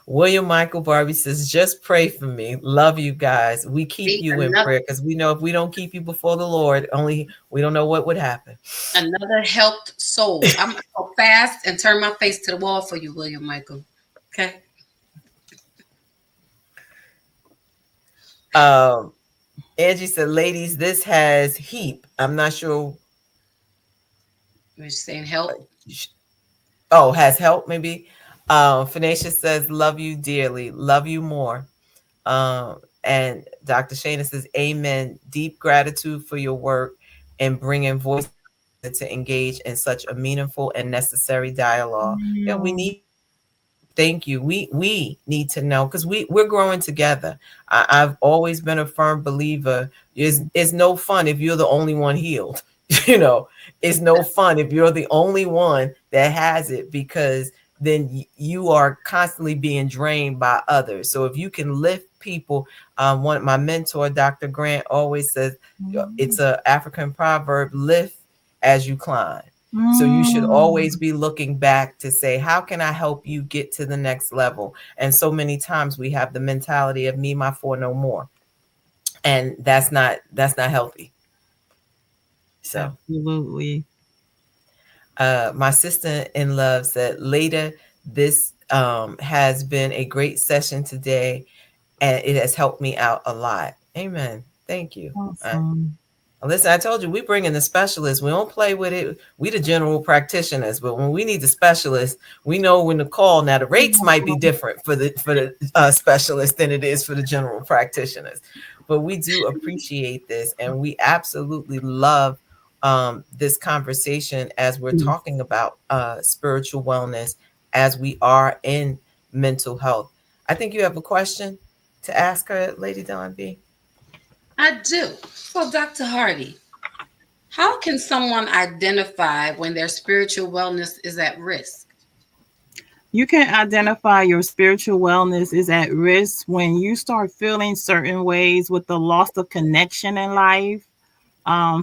William Michael Barbie says, just pray for me. Love you guys. We keep See, you in another prayer because we know if we don't keep you before the Lord, only we don't know what would happen. another helped soul. I'm gonna go fast and turn my face to the wall for you, William Michael. Okay, um Angie said, ladies, this has heap. I'm not sure. we're just saying help. Oh, has help maybe. Phoenicia says, love you dearly, love you more. And Dr. Shana says, amen. Deep gratitude for your work and bringing voice to engage in such a meaningful and necessary dialogue. Yeah, we Mm, need. Thank you. We need to know because we're growing together. I've always been a firm believer. It's no fun if you're the only one healed. you know, it's no fun if you're the only one that has it because then you are constantly being drained by others. So if you can lift people, one my mentor, Dr. Grant, always says it's mm, a African proverb: lift as you climb. So you should always Mm. be looking back to say, how can I help you get to the next level? And so many times we have the mentality of me, my four, no more. And that's not healthy. So Absolutely. my sister in love said, later, this has been a great session today, and it has helped me out a lot. Amen. Thank you. Awesome. Listen, I told you we bring in the specialists. We don't play with it. We the general practitioners, but when we need the specialists, we know when to call. Now the rates might be different for the specialists than it is for the general practitioners, but we do appreciate this, and we absolutely love this conversation as we're Yes. talking about spiritual wellness as we are in mental health. I think you have a question to ask her, Lady Dawn B. I do. So, Dr. Hardy, how can someone identify when their spiritual wellness is at risk? You can identify your spiritual wellness is at risk when you start feeling certain ways with the loss of connection in life,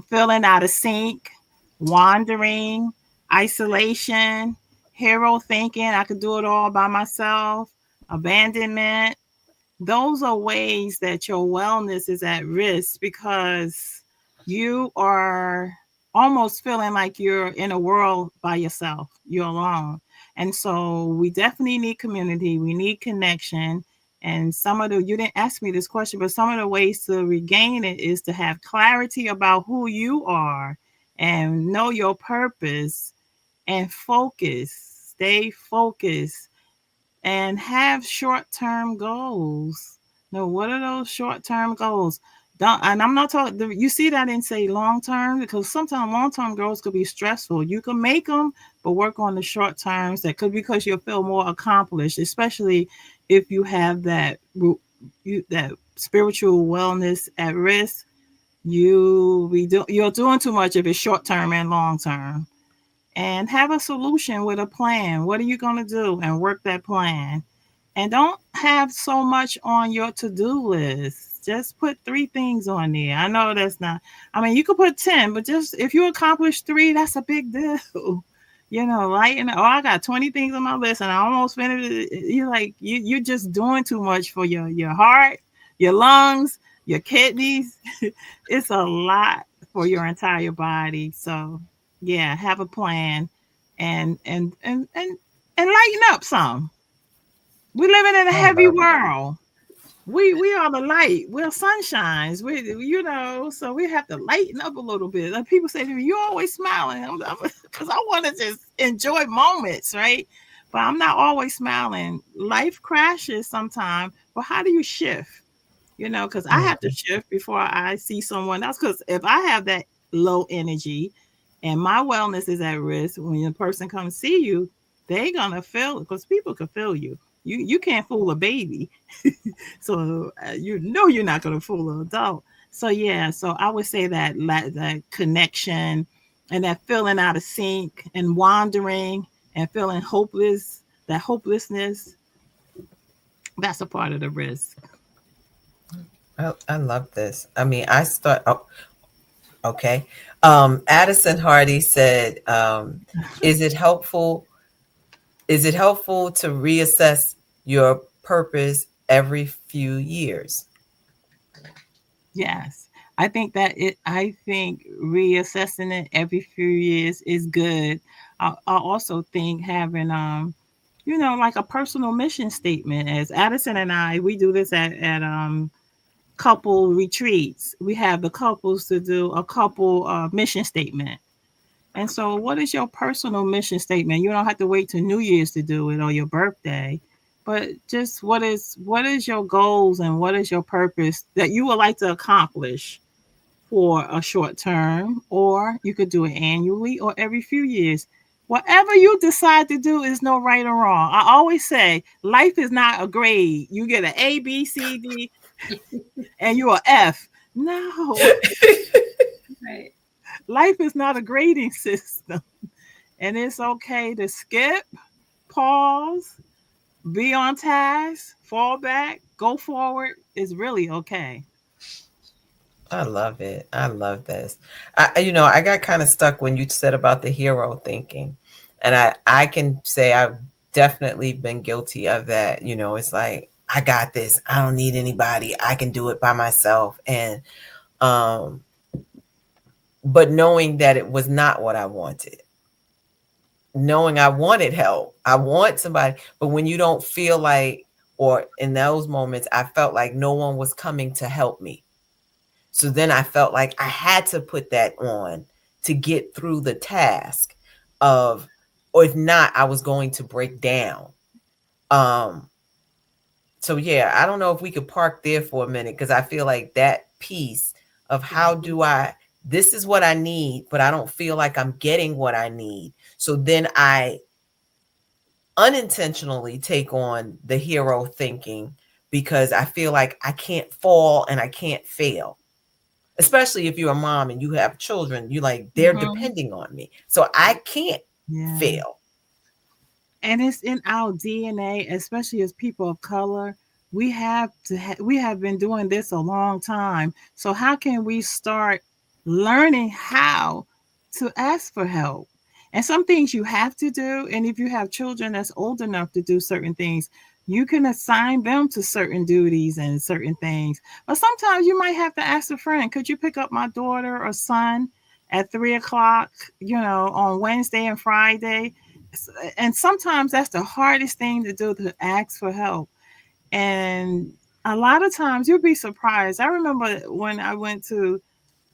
feeling out of sync, wandering, isolation, hero thinking, I could do it all by myself, abandonment. Those are ways that your wellness is at risk because you are almost feeling like you're in a world by yourself, you're alone. And so we definitely need community, we need connection. And some of the, you didn't ask me this question, but some of the ways to regain it is to have clarity about who you are and know your purpose and focus, stay focused and have short-term goals. No, what are those short-term goals? Don't, and I'm not talking. You see that I didn't say long-term because sometimes long-term goals could be stressful. You can make them, but work on the short terms. That could because you'll feel more accomplished, especially if you have that spiritual wellness at risk. You're doing too much if it's short term and long term, and have a solution with a plan. What are you going to do? And work that plan. And don't have so much on your to do list. Just put three things on there. I know that's not, I mean, you could put 10, but just if you accomplish three, that's a big deal. You know, like, oh, I got 20 things on my list and I almost finished it. You're like, you're just doing too much for your heart, your lungs, your kidneys. It's a lot for your entire body. So, yeah, have a plan and lighten up some. We living in a I heavy love it. world. We are the light. We're sunshines. We so we have to lighten up a little bit. Like people say to me, "You always smiling," because I want to just enjoy moments, right? But I'm not always smiling. Life crashes sometimes. But how do you shift? Because I have to Mhm. shift before I see someone else. Because if I have that low energy and my wellness is at risk, when the person comes see you, they gonna feel it because people can feel you. You can't fool a baby, so you know you're not gonna fool an adult. So yeah, so I would say that connection and that feeling out of sync and wandering and feeling hopeless, that hopelessness, that's a part of the risk. I love this. I mean, I start. Oh, okay. Addison Hardy said, "Is it helpful? Is it helpful to reassess your purpose every few years?" Yes. I think reassessing it every few years is good. I also think having like a personal mission statement. As Addison and I, we do this at couple retreats. We have the couples to do a couple mission statement. And so, what is your personal mission statement? You don't have to wait till New Year's to do it or your birthday, but just what is your goals and what is your purpose that you would like to accomplish for a short term, or you could do it annually or every few years. Whatever you decide to do is no right or wrong. I always say life is not a grade. You get an A, B, C, D, and you're a F. No, Right. life is not a grading system. And it's okay to skip, pause, be on task, fall back, go forward is really okay. I love it. I love this. I got kind of stuck when you said about the hero thinking, and I can say I've definitely been guilty of that. It's like I got this. I don't need anybody. I can do it by myself. And um, but knowing that it was not what I wanted, knowing I wanted help, I want somebody, but when you don't feel like, or in those moments, I felt like no one was coming to help me. So then I felt like I had to put that on to get through the task of, or if not, I was going to break down. Um, so yeah, I don't know if we could park there for a minute because I feel like that piece of how do I, this is what I need, but I don't feel like I'm getting what I need. So then I unintentionally take on the hero thinking because I feel like I can't fall and I can't fail. Especially if you're a mom and you have children, you like, they're Mhm. depending on me. So I can't Yeah. fail. And it's in our DNA, especially as people of color. We have been doing this a long time. So how can we start learning how to ask for help? And some things you have to do, and if you have children that's old enough to do certain things, you can assign them to certain duties and certain things. But sometimes you might have to ask a friend, could you pick up my daughter or son at 3 o'clock, on Wednesday and Friday? And sometimes that's the hardest thing to do, to ask for help. And a lot of times you'll be surprised. I remember when I went to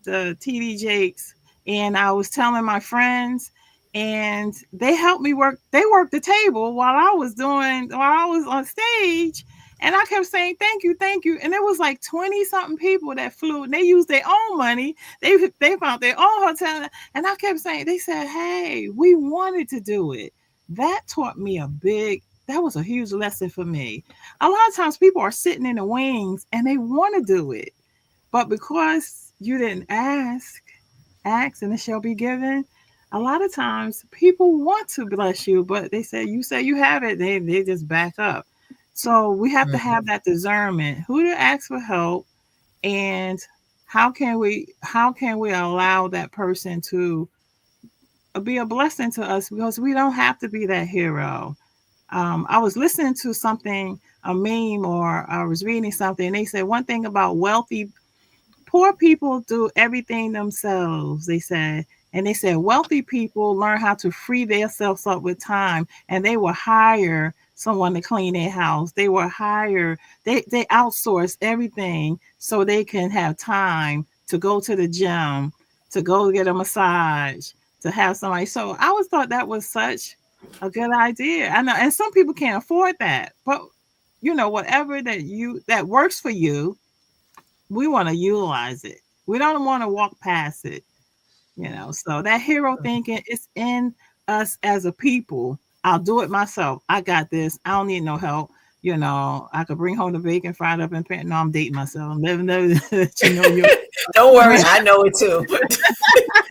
the TD Jakes and I was telling my friends, and they helped me they worked the table while I was on stage. And I kept saying, thank you, thank you. And it was like 20 something people that flew, and they used their own money. They found their own hotel. And I kept saying, they said, hey, we wanted to do it. That taught me that was a huge lesson for me. A lot of times people are sitting in the wings and they want to do it, but because you didn't ask and it shall be given. A lot of times people want to bless you, but you say you have it, they just back up. So we have to have Mhm. that discernment, who to ask for help, and how can we allow that person to be a blessing to us, because we don't have to be that hero. I was listening to something, a meme, or I was reading something, and they said one thing about wealthy poor people do everything themselves, they said. And they said wealthy people learn how to free themselves up with time, and they will hire someone to clean their house. They outsource everything so they can have time to go to the gym, to go get a massage, to have somebody. So I always thought that was such a good idea. I know, and some people can't afford that, but whatever that works for you, we want to utilize it. We don't want to walk past it. So that hero thinking is in us as a people. I'll do it myself. I got this. I don't need no help. I could bring home the bacon fried up and pan. No, I'm dating myself. Never know that you. Don't worry, I know it too.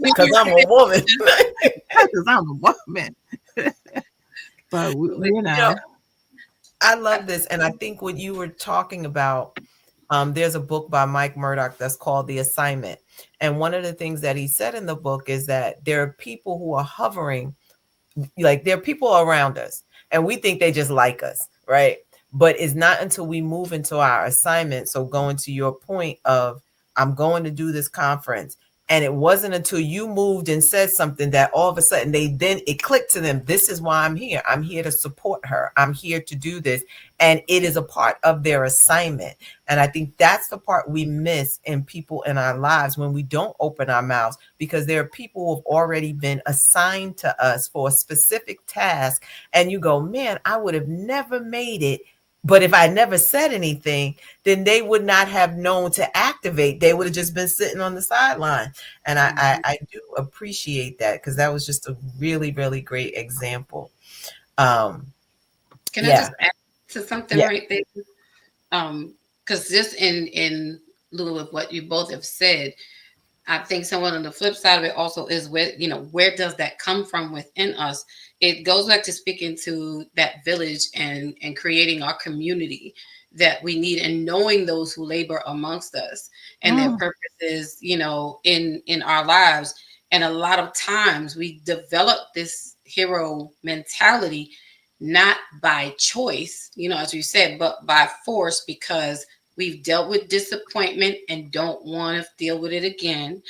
Because I'm a woman. Because I'm a woman. But But, I love this. And I think what you were talking about, there's a book by Mike Murdoch that's called The Assignment. And one of the things that he said in the book is that there are people who are hovering, like there are people around us and we think they just like us, right? But it's not until we move into our assignment. So going to your point of, I'm going to do this conference, and it wasn't until you moved and said something that all of a sudden it clicked to them, this is why I'm here. I'm here to support her. I'm here to do this. And it is a part of their assignment. And I think that's the part we miss in people in our lives when we don't open our mouths, because there are people who have already been assigned to us for a specific task. And you go, man, I would have never made it. But if I never said anything, then they would not have known to activate. They would have just been sitting on the sideline. And I do appreciate that, because that was just a really, really great example. Um, Can I yeah, just add to something yeah. right there? Because just in lieu of what you both have said, I think someone on the flip side of it also is where does that come from within us? It goes back to speaking to that village and creating our community. that we need, and knowing those who labor amongst us and their Mm, purposes, in our lives. And a lot of times we develop this hero mentality not by choice, as you said, but by force, because we've dealt with disappointment and don't want to deal with it again.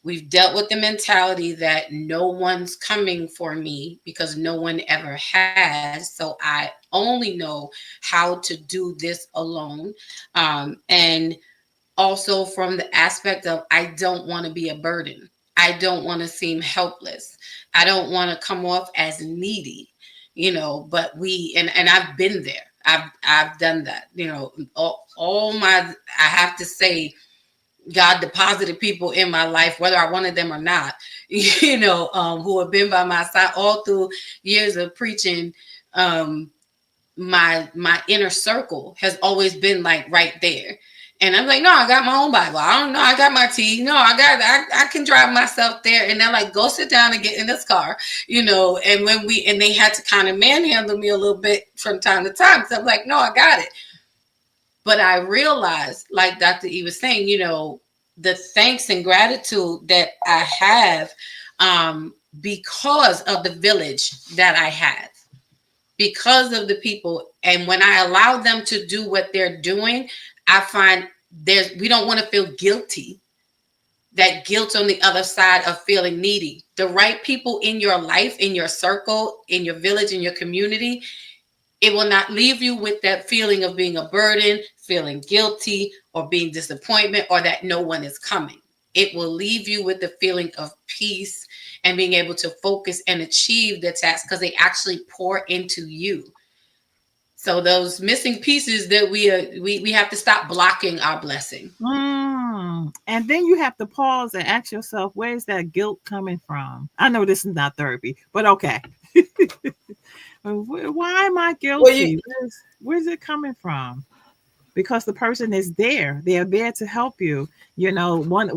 We've dealt with the mentality that no one's coming for me because no one ever has. So I only know how to do this alone. And also from the aspect of, I don't want to be a burden. I don't want to seem helpless. I don't want to come off as needy, but and I've been there. I've done that, all my, I have to say, God deposited people in my life, whether I wanted them or not, who have been by my side all through years of preaching. My inner circle has always been like right there. And I'm like, no, I got my own Bible. I don't know. I got my tea. No, I can drive myself there. And they're like, go sit down and get in this car, And and they had to kind of manhandle me a little bit from time to time. So I'm like, no, I got it. But I realized, like Dr. E was saying, the thanks and gratitude that I have, because of the village that I have, because of the people. And when I allow them to do what they're doing, I find we don't want to feel guilty. That guilt on the other side of feeling needy. The right people in your life, in your circle, in your village, in your community, it will not leave you with that feeling of being a burden, feeling guilty, or being disappointment, or that no one is coming. It will leave you with the feeling of peace and being able to focus and achieve the task because they actually pour into you. So those missing pieces that we have to stop blocking our blessing. And then you have to pause and ask yourself, where's that guilt coming from? I know this is not therapy, but okay. Why am I Well, you guilty? Where's it coming from? Because the person is there. They are there to help you. One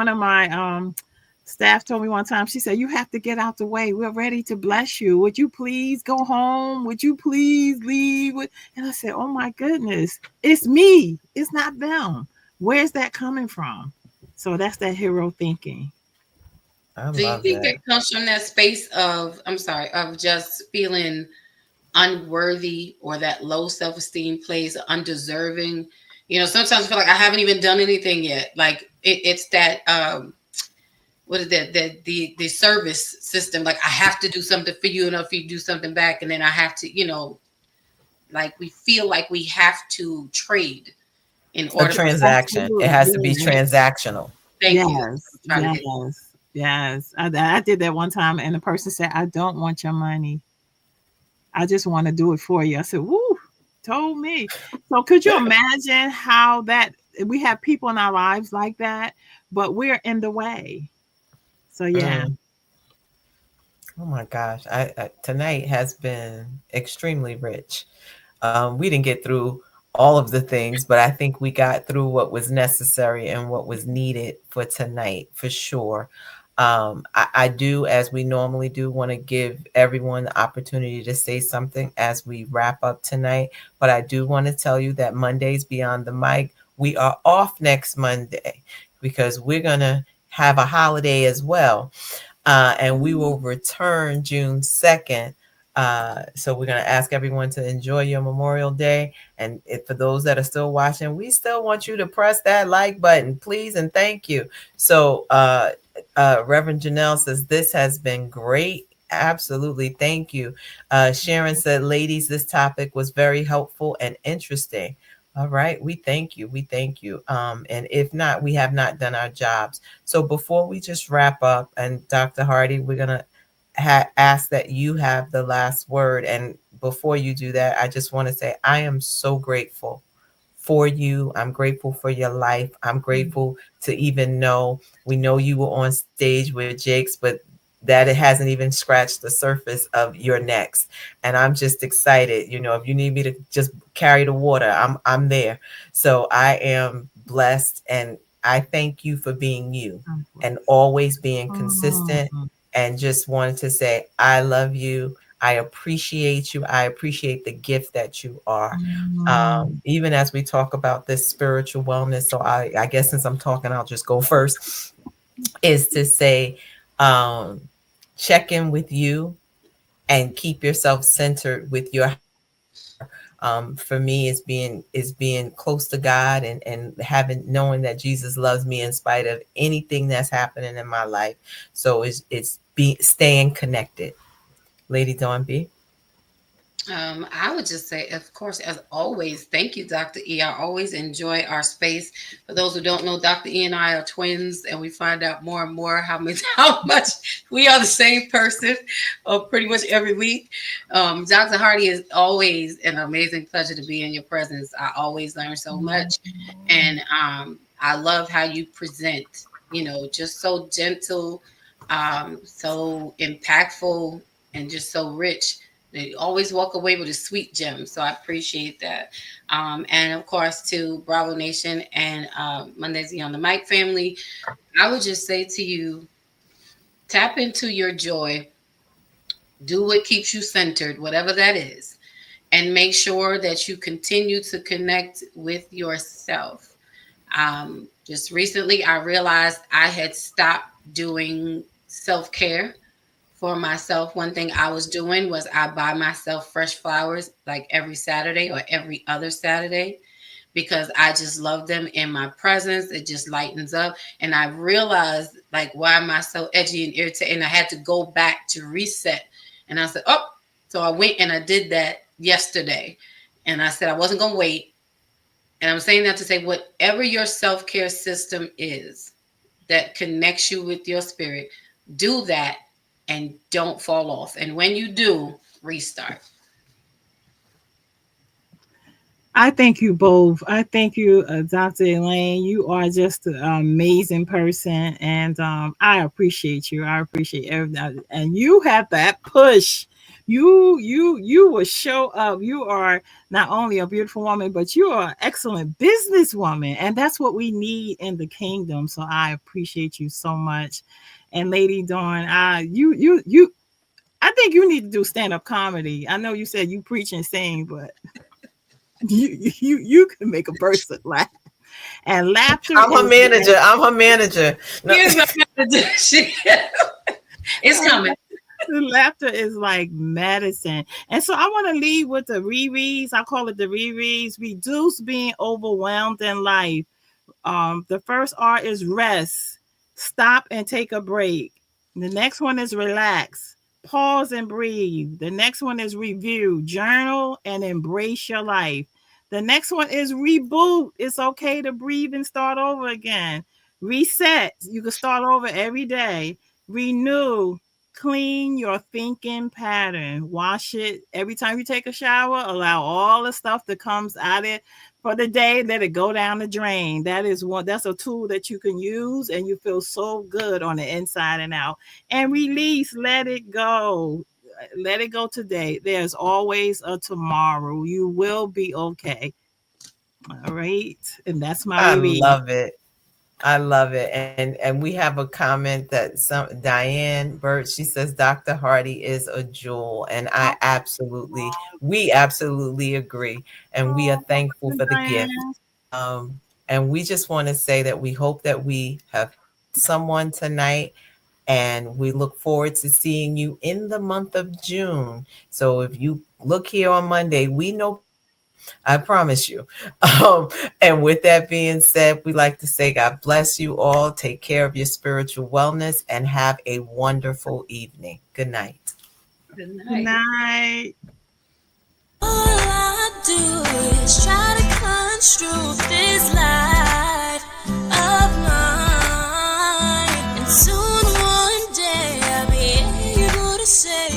of my staff told me one time, she said, you have to get out the way. We're ready to bless you. Would you please go home? Would you please leave? And I said, oh my goodness, it's me. It's not them. Where's that coming from? So that's that hero thinking. I Do you love think that. that comes from that space of, I'm sorry, of just feeling unworthy, or that low self-esteem plays undeserving? Sometimes I feel like I haven't even done anything yet. Like it's that what is that, the service system, like I have to do something for you, and if you do something back, and then I have to, like we feel like we have to trade in A order for something. transaction. It has to be Absolutely. transactional. Thank you. Yes, I'm trying to yes, get. yes. I did that one time, and the person said, I don't want your money. I just want to do it for you. I said, woo, told me. So could you imagine how that we have people in our lives like that, but we're in the way. So yeah. Mm. Oh my gosh. Tonight has been extremely rich. We didn't get through all of the things, but I think we got through what was necessary and what was needed for tonight, for sure. I do, as we normally do, want to give everyone the opportunity to say something as we wrap up tonight. But I do want to tell you that Mondays Beyond the Mic, we are off next Monday because we're going to have a holiday as well. And we will return June 2nd. So we're going to ask everyone to enjoy your Memorial Day. And for those that are still watching, we still want you to press that like button, please, and thank you. So Reverend Janelle says, this has been great. Absolutely. Thank you. Sharon said, ladies, this topic was very helpful and interesting. All right. We thank you. We thank you. And if not, we have not done our jobs. So before we just wrap up, and Dr. Hardy, we're going to ask that you have the last word. And before you do that, I just want to say I am so grateful for you. I'm grateful for your life. I'm grateful to even know, we know you were on stage with Jakes, but that it hasn't even scratched the surface of your next. And I'm just excited. If you need me to just carry the water, I'm there. So I am blessed, and I thank you for being you and always being consistent, Mhm. and just wanted to say I love you. I appreciate you. I appreciate the gift that you are. Mm. Even as we talk about this spiritual wellness, so I guess since I'm talking, I'll just go first, is to say, um, check in with you and keep yourself centered with your for me is being close to God and having knowing that Jesus loves me in spite of anything that's happening in my life. So it's be staying connected. Lady Dawn B. I would just say, of course, as always, thank you, Dr. E. I always enjoy our space. For those who don't know, Dr. E and I are twins, and we find out more and more how much we are the same person, pretty much every week. Dr. Hardy is always an amazing pleasure to be in your presence. I always learn so much, and I love how you present. Just so gentle, so impactful, and just so rich. They always walk away with a sweet gem. So I appreciate that. And of course, to Bravo Nation and Mondays on the Mic family, I would just say to you, tap into your joy, do what keeps you centered, whatever that is, and make sure that you continue to connect with yourself. Just recently, I realized I had stopped doing self care for myself. One thing I was doing was I buy myself fresh flowers like every Saturday or every other Saturday because I just love them in my presence. It just lightens up. And I realized, like, why am I so edgy and irritated? And I had to go back to reset. And I said, oh, so I went and I did that yesterday. And I said I wasn't going to wait. And I'm saying that to say, whatever your self-care system is that connects you with your spirit, do that and don't fall off. And when you do, restart. I thank you both. I thank you, Dr. Elaine. You are just an amazing person, and I appreciate you. I appreciate everything, and you have that push. You will show up. You are not only a beautiful woman, but you are an excellent businesswoman, and that's what we need in the kingdom. So I appreciate you so much. And Lady Dawn, you. I think you need to do stand up comedy. I know you said you preach and sing, but you can make a person laugh, and laughter I'm her is manager. I'm her manager. No. It's coming. laughter is like medicine. And so I want to leave with the rereads. I call it the rereads. Reduce being overwhelmed in life. The first R is rest. Stop and take a break. The next one is relax. Pause and breathe. The next one is review. Journal and embrace your life. The next one is reboot. It's okay to breathe and start over again. Reset. You can start over every day. Renew. Clean your thinking pattern. Wash it every time you take a shower. Allow all the stuff that comes out of for the day, let it go down the drain. That's a tool that you can use, and you feel so good on the inside and out. And release, let it go. Let it go today. There's always a tomorrow. You will be okay. All right. And that's my I reread. love it. I love it. And we have a comment that some Diane Burt, she says Dr. Hardy is a jewel. And we absolutely agree. And we are thankful for the gift. And we just want to say that we hope that we have someone tonight, and we look forward to seeing you in the month of June. So if you look here on Monday, we know, I promise you. And with that being said, we like to say God bless you all. Take care of your spiritual wellness and have a wonderful evening. Good night. Good night. Good night. All I do is try to construe this life of mine, and soon one day I'll be able to say